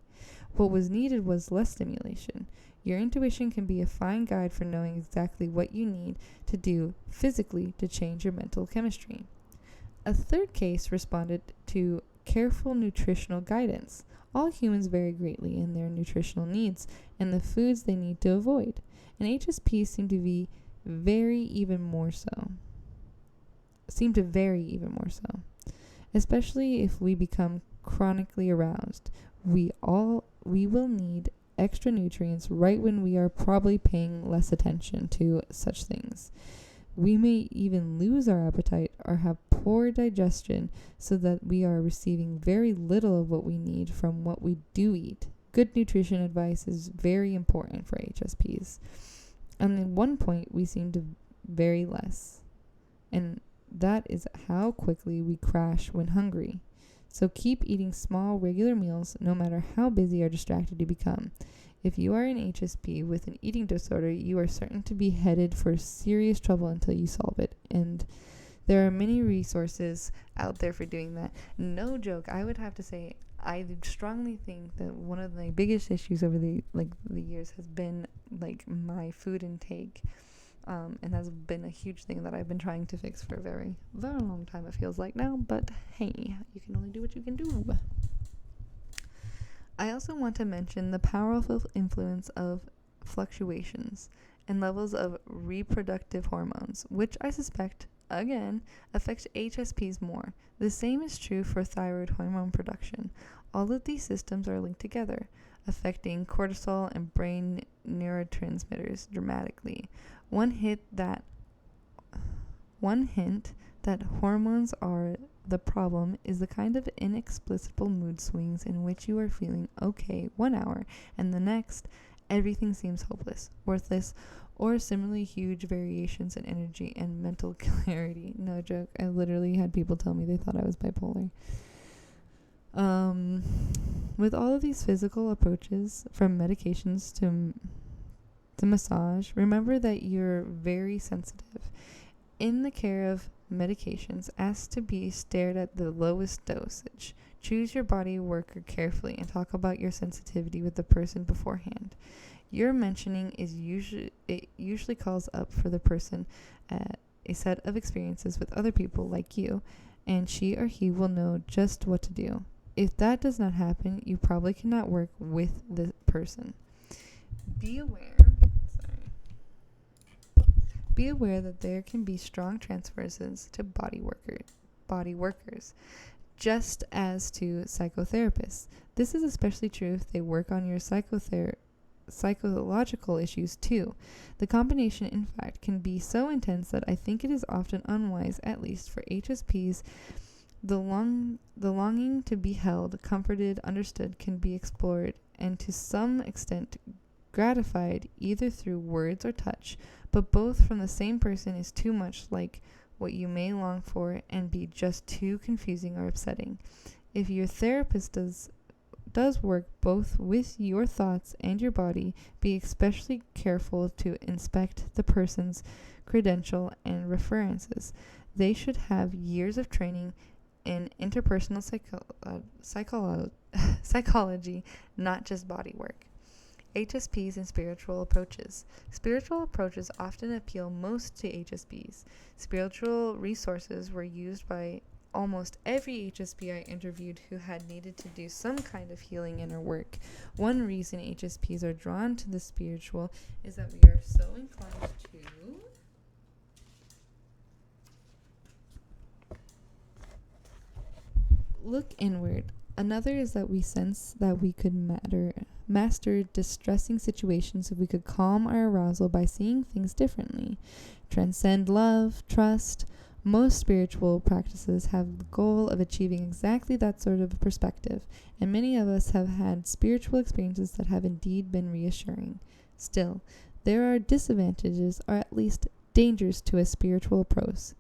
[SPEAKER 1] What was needed was less stimulation. Your intuition can be a fine guide for knowing exactly what you need to do physically to change your mental chemistry. A third case responded to careful nutritional guidance. All humans vary greatly in their nutritional needs and the foods they need to avoid, and HSPs seem to vary even more so. Especially if we become chronically aroused. We will need extra nutrients right when we are probably paying less attention to such things. We may even lose our appetite or have poor digestion so that we are receiving very little of what we need from what we do eat. Good nutrition advice is very important for HSPs. And at one point, we seem to vary less. And that is how quickly we crash when hungry. So keep eating small, regular meals no matter how busy or distracted you become. If you are an HSP with an eating disorder, you are certain to be headed for serious trouble until you solve it. And there are many resources out there for doing that. No joke, I would have to say I strongly think that one of my biggest issues over the years has been my food intake. And has been a huge thing that I've been trying to fix for a very, very long time, it feels like now. But hey, you can only do what you can do. I also want to mention the powerful influence of fluctuations and levels of reproductive hormones, which I suspect, again, affect HSPs more. The same is true for thyroid hormone production. All of these systems are linked together, affecting cortisol and brain neurotransmitters dramatically. One hint that hormones are the problem is the kind of inexplicable mood swings in which you are feeling okay 1 hour and the next everything seems hopeless, worthless, or similarly huge variations in energy and mental clarity. No joke, I literally had people tell me they thought I was bipolar. With all of these physical approaches, from medications to massage, remember that you're very sensitive. In the care of medications, ask to be stared at the lowest dosage. Choose your body worker carefully and talk about your sensitivity with the person beforehand. Your mentioning usually calls up for the person a set of experiences with other people like you, and she or he will know just what to do. If that does not happen, you probably cannot work with the person. Be aware that there can be strong transfers to body workers, just as to psychotherapists. This is especially true if they work on your psychological issues too. The combination, in fact, can be so intense that I think it is often unwise, at least for HSPs. The longing to be held, comforted, understood can be explored and to some extent gratified either through words or touch, but both from the same person is too much like what you may long for and be just too confusing or upsetting. If your therapist does work both with your thoughts and your body, be especially careful to inspect the person's credential and references. They should have years of training in interpersonal psychology, not just body work. HSPs and spiritual approaches. Spiritual approaches often appeal most to HSPs. Spiritual resources were used by almost every HSP I interviewed who had needed to do some kind of healing inner work. One reason HSPs are drawn to the spiritual is that we are so inclined to look inward. Another is that we sense that we could master distressing situations if we could calm our arousal by seeing things differently. Transcend love, trust. Most spiritual practices have the goal of achieving exactly that sort of perspective, and many of us have had spiritual experiences that have indeed been reassuring. Still, there are disadvantages, or at least dangers, to a spiritual approach,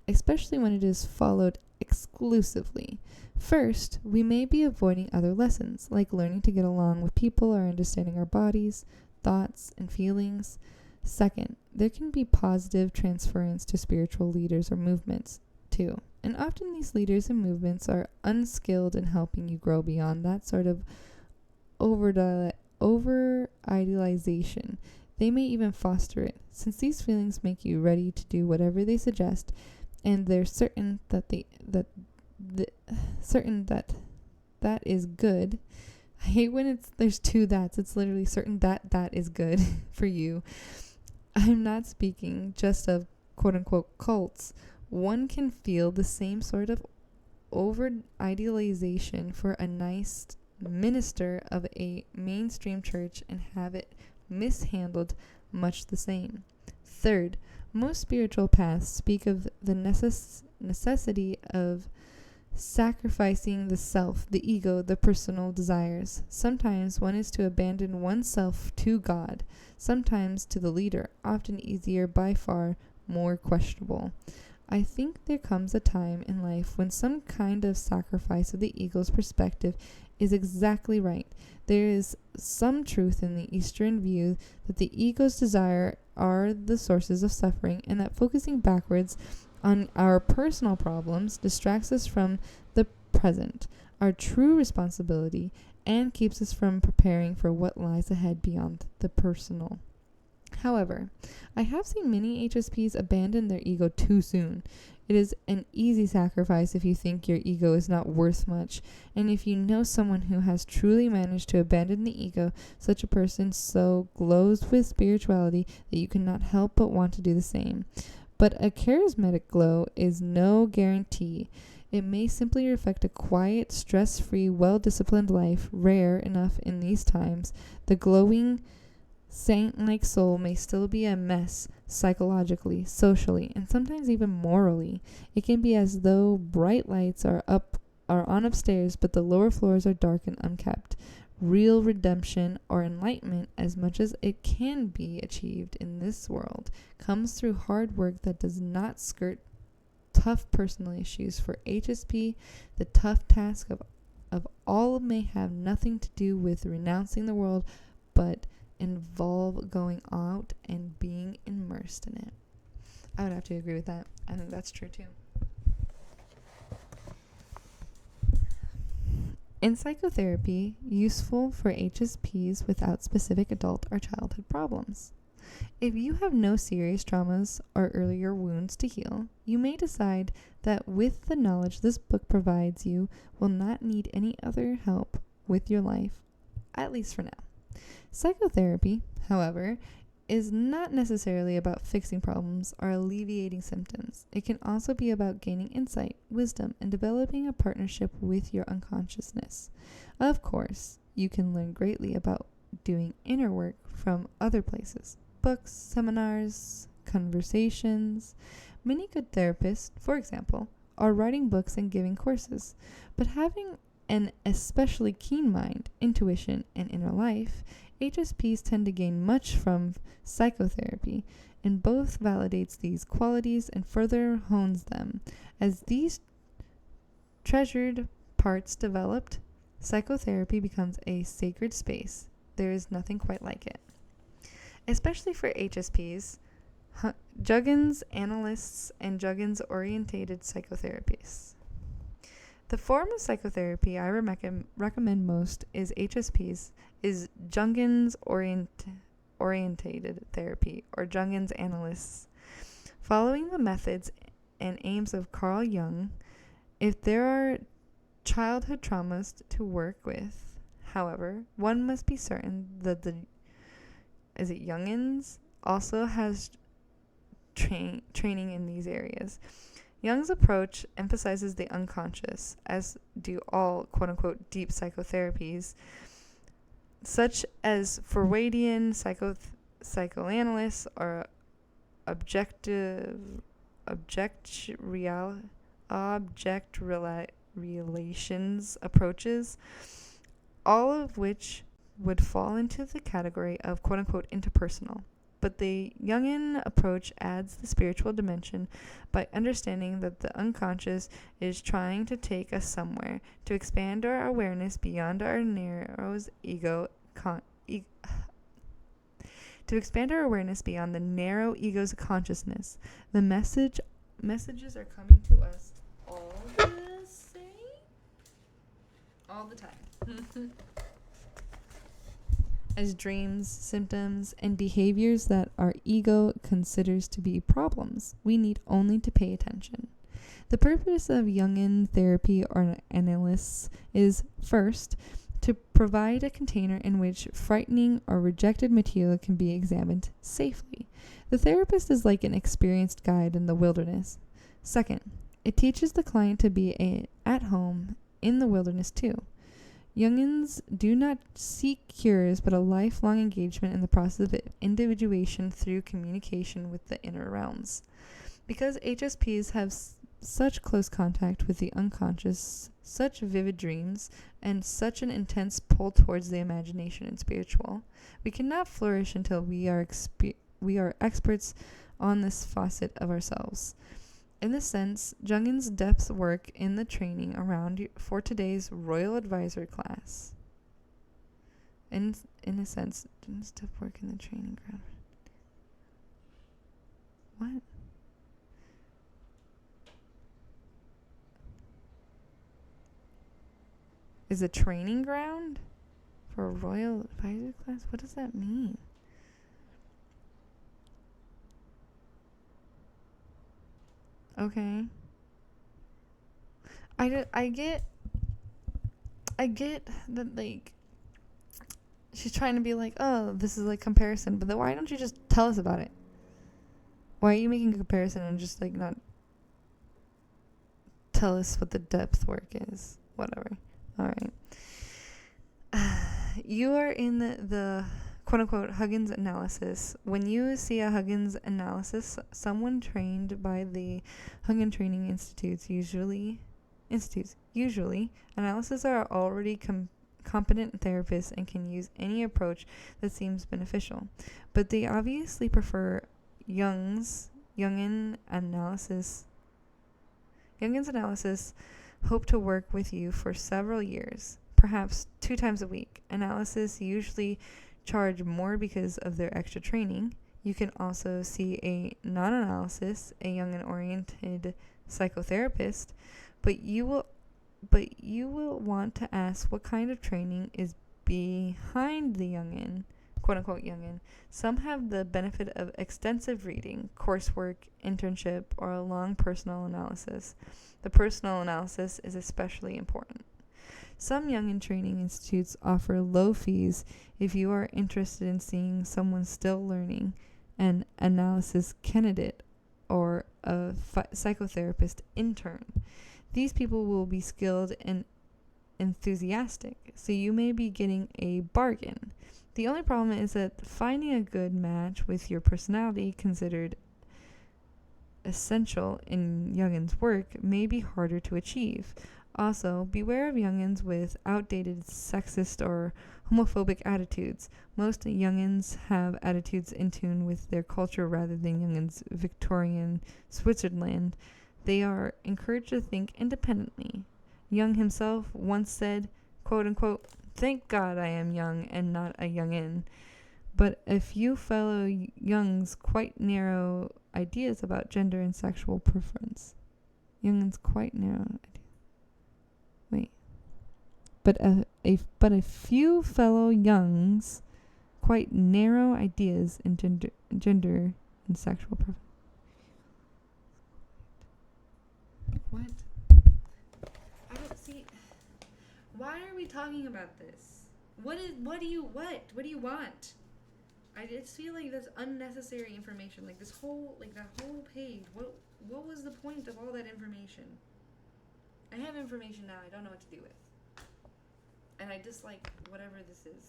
[SPEAKER 1] especially when it is followed exclusively. First, we may be avoiding other lessons, like learning to get along with people or understanding our bodies, thoughts, and feelings. Second, there can be positive transference to spiritual leaders or movements, too. And often these leaders and movements are unskilled in helping you grow beyond that sort of over-idealization. They may even foster it, since these feelings make you ready to do whatever they suggest, and they're certain that that is good. I hate when there's two that's. It's literally certain that is good for you. I'm not speaking just of quote-unquote cults. One can feel the same sort of over-idealization for a nice minister of a mainstream church and have it mishandled much the same. Third, most spiritual paths speak of the necessity of sacrificing the self, the ego, the personal desires. Sometimes one is to abandon oneself to God, sometimes to the leader, often easier, by far more questionable. I think there comes a time in life when some kind of sacrifice of the ego's perspective is exactly right. There is some truth in the Eastern view that the ego's desire are the sources of suffering, and that focusing backwards on our personal problems distracts us from the present, our true responsibility, and keeps us from preparing for what lies ahead beyond the personal. However, I have seen many HSPs abandon their ego too soon. It is an easy sacrifice if you think your ego is not worth much, and if you know someone who has truly managed to abandon the ego, such a person so glows with spirituality that you cannot help but want to do the same. But a charismatic glow is no guarantee. It may simply reflect a quiet, stress-free, well-disciplined life, rare enough in these times. The glowing, saint-like soul may still be a mess psychologically, socially, and sometimes even morally. It can be as though bright lights are on upstairs, but the lower floors are dark and unkept. Real redemption or enlightenment, as much as it can be achieved in this world, comes through hard work that does not skirt tough personal issues. For HSP, the tough task of all may have nothing to do with renouncing the world, but involve going out and being immersed in it. I would have to agree with that. I think that's true too. In psychotherapy, useful for HSPs without specific adult or childhood problems. If you have no serious traumas or earlier wounds to heal, you may decide that with the knowledge this book provides you will not need any other help with your life, at least for now. Psychotherapy, however, is not necessarily about fixing problems or alleviating symptoms. It can also be about gaining insight, wisdom, and developing a partnership with your unconsciousness. Of course, you can learn greatly about doing inner work from other places: books, seminars, conversations. Many good therapists, for example, are writing books and giving courses, but having an especially keen mind, intuition, and inner life, HSPs tend to gain much from psychotherapy, and both validates these qualities and further hones them. As these treasured parts developed, psychotherapy becomes a sacred space. There is nothing quite like it. Especially for HSPs, Juggins analysts, and Juggins-orientated psychotherapists. The form of psychotherapy I recommend most is Juggins orientated therapy, or Juggins analysts. Following the methods and aims of Carl Jung. If there are childhood traumas to work with, however, one must be certain that the Jungins also has training in these areas. Jung's approach emphasizes the unconscious, as do all quote-unquote deep psychotherapies, such as Freudian psychoanalysts or object relations approaches, all of which would fall into the category of quote-unquote interpersonal. But the Jungian approach adds the spiritual dimension by understanding that the unconscious is trying to take us somewhere, to expand our awareness beyond our to expand our awareness beyond the narrow ego's consciousness. The messages are coming to us all the time. As dreams, symptoms, and behaviors that our ego considers to be problems. We need only to pay attention. The purpose of Jungian therapy or analysis is, first, to provide a container in which frightening or rejected material can be examined safely. The therapist is like an experienced guide in the wilderness. Second, it teaches the client to be at home in the wilderness too. Jungians do not seek cures, but a lifelong engagement in the process of individuation through communication with the inner realms. Because HSPs have such close contact with the unconscious, such vivid dreams, and such an intense pull towards the imagination and spiritual, we cannot flourish until we are experts on this facet of ourselves. In this sense, Jungian's depth work in the training around for today's Royal Advisor class. In a sense, Jungian's depth work in the training ground. What? Is a training ground for a Royal Advisor class? What does that mean? Okay. I get that, like, she's trying to be like, oh, this is like comparison, but then why don't you just tell us about it? Why are you making a comparison and just like not tell us what the depth work is? Whatever. All right. You are in the quote-unquote Huggins analysis. When you see a Huggins analysis, someone trained by the Huggins Training Institutes, usually analysis are already competent therapists and can use any approach that seems beneficial. But they obviously prefer Jungian analysis. Jungian's analysis hope to work with you for several years, perhaps 2 times a week. Analysis usually charge more because of their extra training. You can also see a non-analysis, a Jungian-oriented psychotherapist, but you will want to ask what kind of training is behind the Jungian, quote-unquote Jungian. Some have the benefit of extensive reading, coursework, internship, or a long personal analysis. The personal analysis is especially important. Some Jungian training institutes offer low fees if you are interested in seeing someone still learning, an analysis candidate, or a psychotherapist intern. These people will be skilled and enthusiastic, so you may be getting a bargain. The only problem is that finding a good match with your personality, considered essential in Jungian's work, may be harder to achieve. Also, beware of Jungians with outdated sexist or homophobic attitudes. Most Jungians have attitudes in tune with their culture rather than Jungian's Victorian Switzerland. They are encouraged to think independently. Jung himself once said, quote-unquote, "Thank God I am young and not a Jungian." But a few fellow Jung's quite narrow ideas about gender and sexual preference. Jungian's quite narrow ideas. Wait. But a few fellow Jung's quite narrow ideas in gender and sexual preference. What? I don't see. Why are we talking about this? What do you want? I just feel like that's unnecessary information. Like that whole page. What was the point of all that information? I have information now I don't know what to do with. And I dislike whatever this is.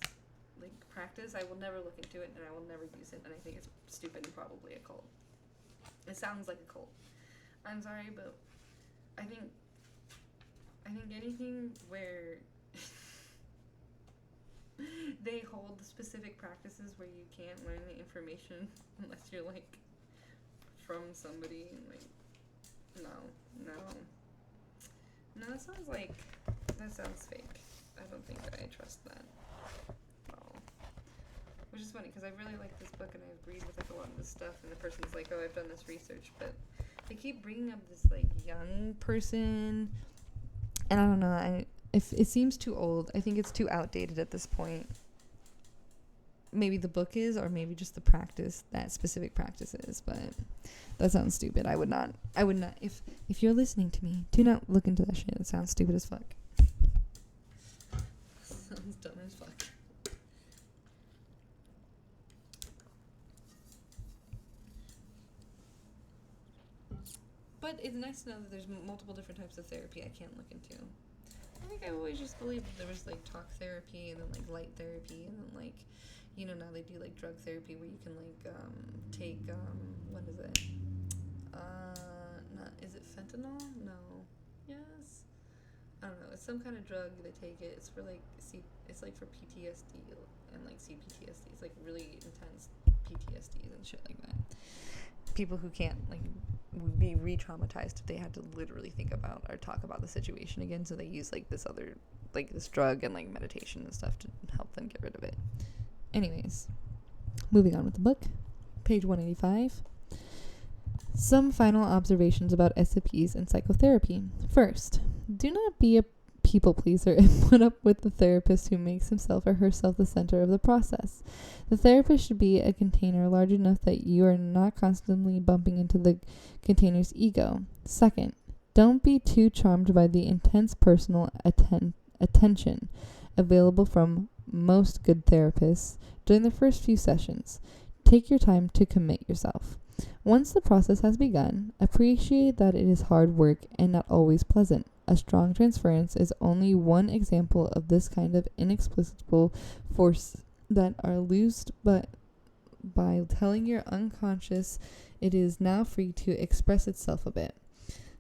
[SPEAKER 1] Like practice, I will never look into it and I will never use it, and I think it's stupid and probably a cult. It sounds like a cult. I'm sorry, but I think anything where they hold specific practices where you can't learn the information unless you're like from somebody, like no, that sounds fake. I don't think that I trust that at all. Which is funny because I really like this book and I agreed with like a lot of this stuff, and the person's like, oh, I've done this research, but they keep bringing up this like young person, and I don't know. If it seems too old, I think it's too outdated at this point. Maybe the book is, or maybe just the practice, that specific practice is, but that sounds stupid. I would not. If you're listening to me, do not look into that shit. It sounds stupid as fuck. Sounds dumb as fuck. But it's nice to know that there's multiple different types of therapy I can't look into. I think I always just believed that there was like talk therapy and then like light therapy and then like, you know, now they do like drug therapy where you can like take what is it? Is it fentanyl? No. Yes. I don't know. It's some kind of drug. They take it. It's for like it's like for PTSD and like CPTSD. It's like really intense PTSDs and shit like that. People who can't like would be re-traumatized if they had to literally think about or talk about the situation again, so they use like this other like this drug and like meditation and stuff to help them get rid of it. Anyways, moving on with the book, page 185. Some final observations about SAPs and psychotherapy. First, do not be a people pleaser and put up with the therapist who makes himself or herself the center of the process. The therapist should be a container large enough that you are not constantly bumping into the container's ego. Second, don't be too charmed by the intense personal attention available from most good therapists during the first few sessions. Take your time to commit yourself. Once the process has begun, appreciate that it is hard work and not always pleasant. A strong transference is only one example of this kind of inexplicable force that are loosed, but by telling your unconscious it is now free to express itself a bit.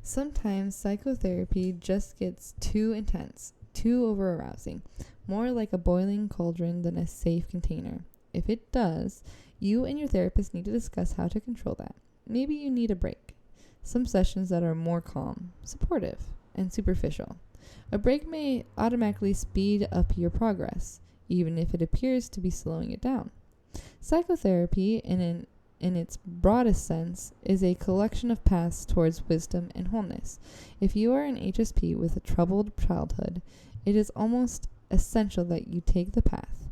[SPEAKER 1] Sometimes psychotherapy just gets too intense, too over-arousing, more like a boiling cauldron than a safe container. If it does, you and your therapist need to discuss how to control that. Maybe you need a break. Some sessions that are more calm, supportive, and superficial. A break may automatically speed up your progress, even if it appears to be slowing it down. Psychotherapy, in its broadest sense, is a collection of paths towards wisdom and wholeness. If you are an HSP with a troubled childhood, it is almost essential that you take the path.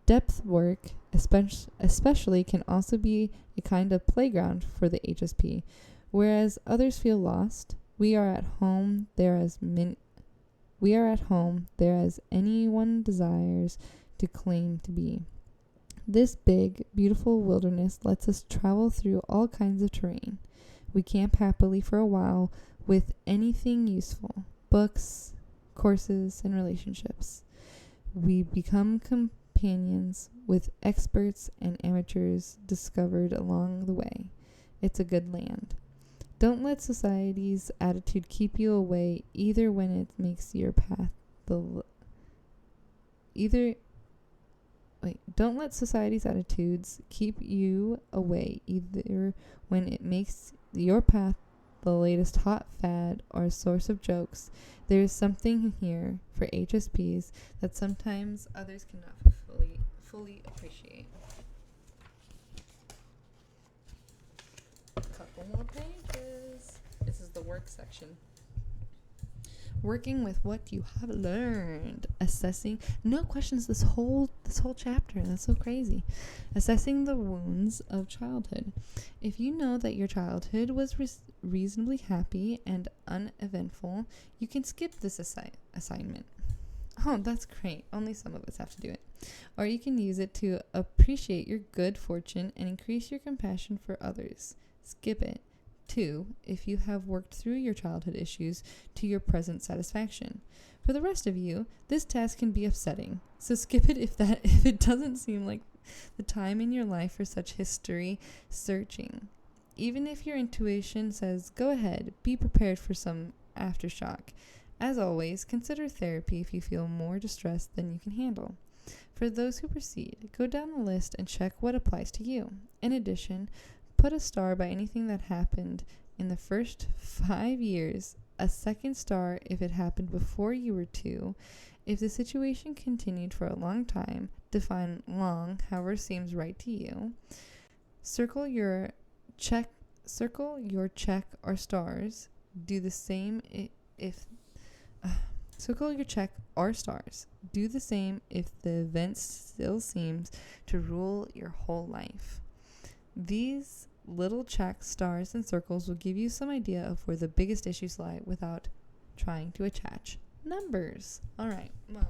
[SPEAKER 1] Depth work, especially, can also be a kind of playground for the HSP. Whereas others feel lost, we are at home there as anyone desires to claim to be. This big, beautiful wilderness lets us travel through all kinds of terrain. We camp happily for a while with anything useful, books, courses, and relationships. We become companions with experts and amateurs discovered along the way. It's a good land. Don't let society's attitude keep you away either when it makes your path don't let society's attitudes keep you away either when it makes your path the latest hot fad or a source of jokes. There is something here for HSPs that sometimes others cannot fully appreciate. A couple more pages. This is the work section. Working with what you have learned, assessing, no questions. This whole this whole chapter. That's so crazy. Assessing the wounds of childhood. If you know that your childhood was reasonably happy and uneventful, you can skip this assignment. Oh, that's great. Only some of us have to do it. Or you can use it to appreciate your good fortune and increase your compassion for others. Skip it. 2. If you have worked through your childhood issues to your present satisfaction. For the rest of you, this task can be upsetting. So skip it if it doesn't seem like the time in your life for such history searching. Even if your intuition says, go ahead, be prepared for some aftershock. As always, consider therapy if you feel more distressed than you can handle. For those who proceed, go down the list and check what applies to you. In addition, put a star by anything that happened in the first 5 years, a second star if it happened before you were 2. If the situation continued for a long time, define long, however seems right to you. Circle your check or stars. Do the same if circle your check or stars. Do the same if the event still seems to rule your whole life. These little checks, stars, and circles will give you some idea of where the biggest issues lie without trying to attach numbers. All right, Mom.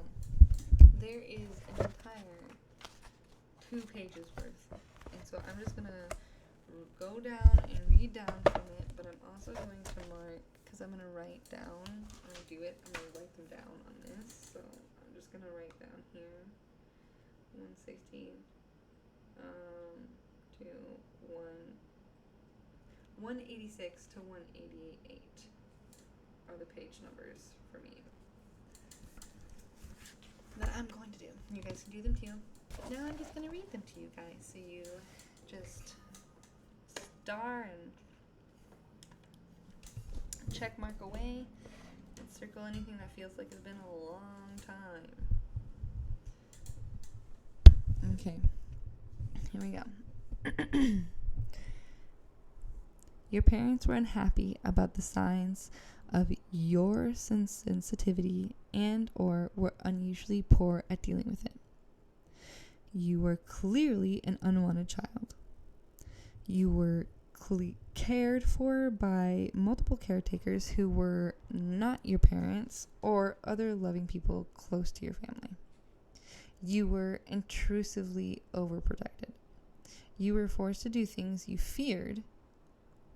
[SPEAKER 1] There is an entire 2 pages worth. And so I'm just going to go down and read down from it, but I'm also going to mark, because I'm going to write down, when I do it, I'm going to write them down on this. So I'm just going to write down here, 116, to 186 to 188 are the page numbers for me that I'm going to do. You guys can do them too. Now I'm just going to read them to you guys, so you just star and check mark away and circle anything that feels like it's been a long time. Okay, here we go. Your parents were unhappy about the signs of your sensitivity and or were unusually poor at dealing with it. You were clearly an unwanted child. You were cared for by multiple caretakers who were not your parents or other loving people close to your family. You were intrusively overprotected. You were forced to do things you feared,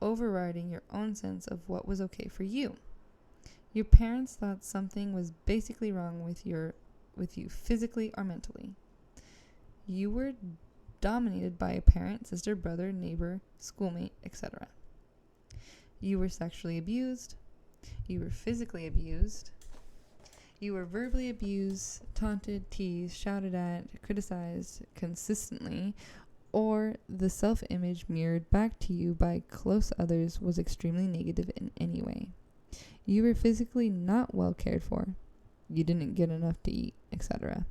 [SPEAKER 1] overriding your own sense of what was okay for you. Your parents thought something was basically wrong with you physically or mentally. You were dominated by a parent, sister, brother, neighbor, schoolmate, etc. You were sexually abused. You were physically abused. You were verbally abused, taunted, teased, shouted at, criticized consistently, or the self-image mirrored back to you by close others was extremely negative in any way. You were physically not well cared for. You didn't get enough to eat, etc.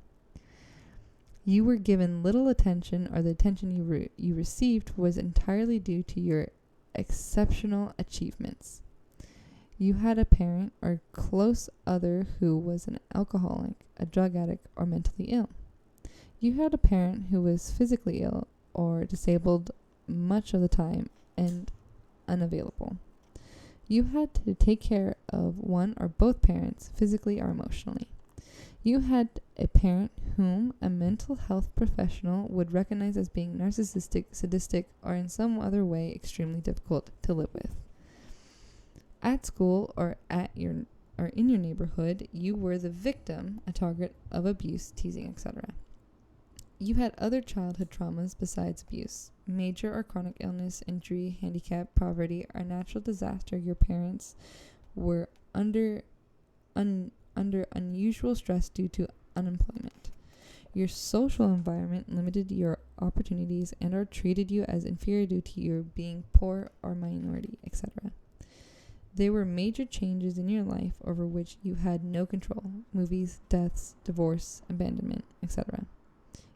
[SPEAKER 1] You were given little attention, or the attention you received was entirely due to your exceptional achievements. You had a parent or close other who was an alcoholic, a drug addict, or mentally ill. You had a parent who was physically ill or disabled much of the time and unavailable. You had to take care of one or both parents, physically or emotionally. You had a parent whom a mental health professional would recognize as being narcissistic, sadistic, or in some other way extremely difficult to live with. At school or in your neighborhood, you were the victim, a target of abuse, teasing, etc. You had other childhood traumas besides abuse, major or chronic illness, injury, handicap, poverty, or natural disaster. Your parents were under unusual stress due to unemployment. Your social environment limited your opportunities and or treated you as inferior due to your being poor or minority, etc. There were major changes in your life over which you had no control: movies, deaths, divorce, abandonment, etc.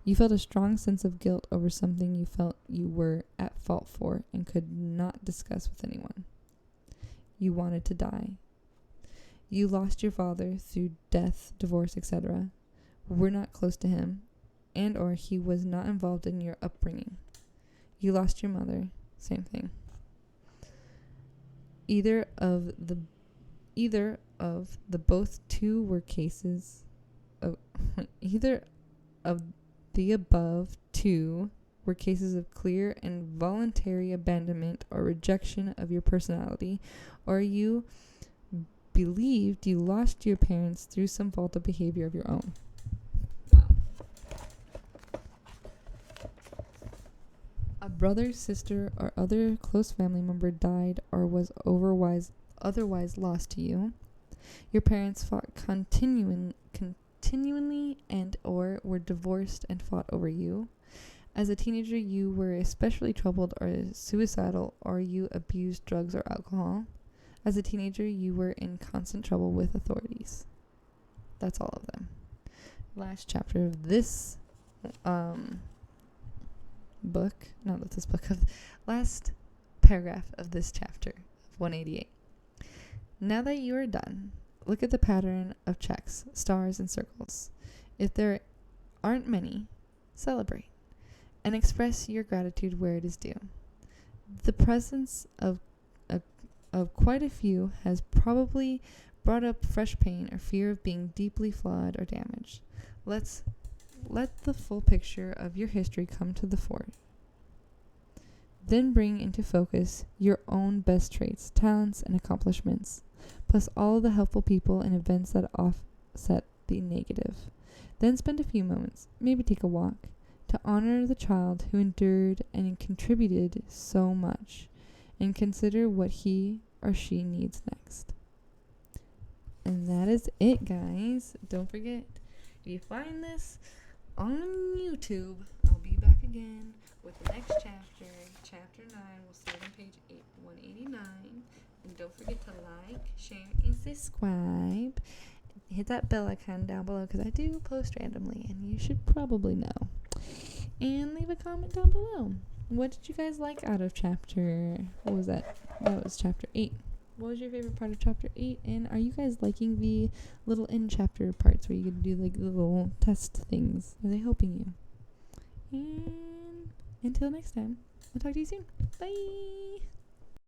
[SPEAKER 1] You felt a strong sense of guilt over something you felt you were at fault for and could not discuss with anyone. You wanted to die. You lost your father through death, divorce, etc. Were not close to him and or he was not involved in your upbringing. You lost your mother. Same thing. Either of the both two were cases of either of the above two were cases of clear and voluntary abandonment or rejection of your personality, or you believed you lost your parents through some fault of behavior of your own. Wow. A brother, sister, or other close family member died or was otherwise lost to you. Your parents fought continually and or were divorced and fought over you. As a teenager, you were especially troubled or suicidal, or you abused drugs or alcohol. As a teenager, you were in constant trouble with authorities. That's all of them. Last chapter of this last paragraph of this chapter, 188. Now that you are done, look at the pattern of checks, stars, and circles. If there aren't many, celebrate and express your gratitude where it is due. The presence of quite a few has probably brought up fresh pain or fear of being deeply flawed or damaged. Let the full picture of your history come to the fore. Then bring into focus your own best traits, talents, and accomplishments, plus all the helpful people and events that offset the negative. Then spend a few moments, maybe take a walk, to honor the child who endured and contributed so much, and consider what he or she needs next. And that is it, guys. Don't forget, if you find this on YouTube, I'll be back again with the next chapter, chapter 9. We'll start on page 189. And don't forget to like, share, and subscribe. Hit that bell icon down below because I do post randomly, and you should probably know. And leave a comment down below. What did you guys like out of chapter... What was that? That was chapter 8. What was your favorite part of chapter 8? And are you guys liking the little end chapter parts where you can do like the little test things? Are they helping you? And until next time, I'll talk to you soon. Bye!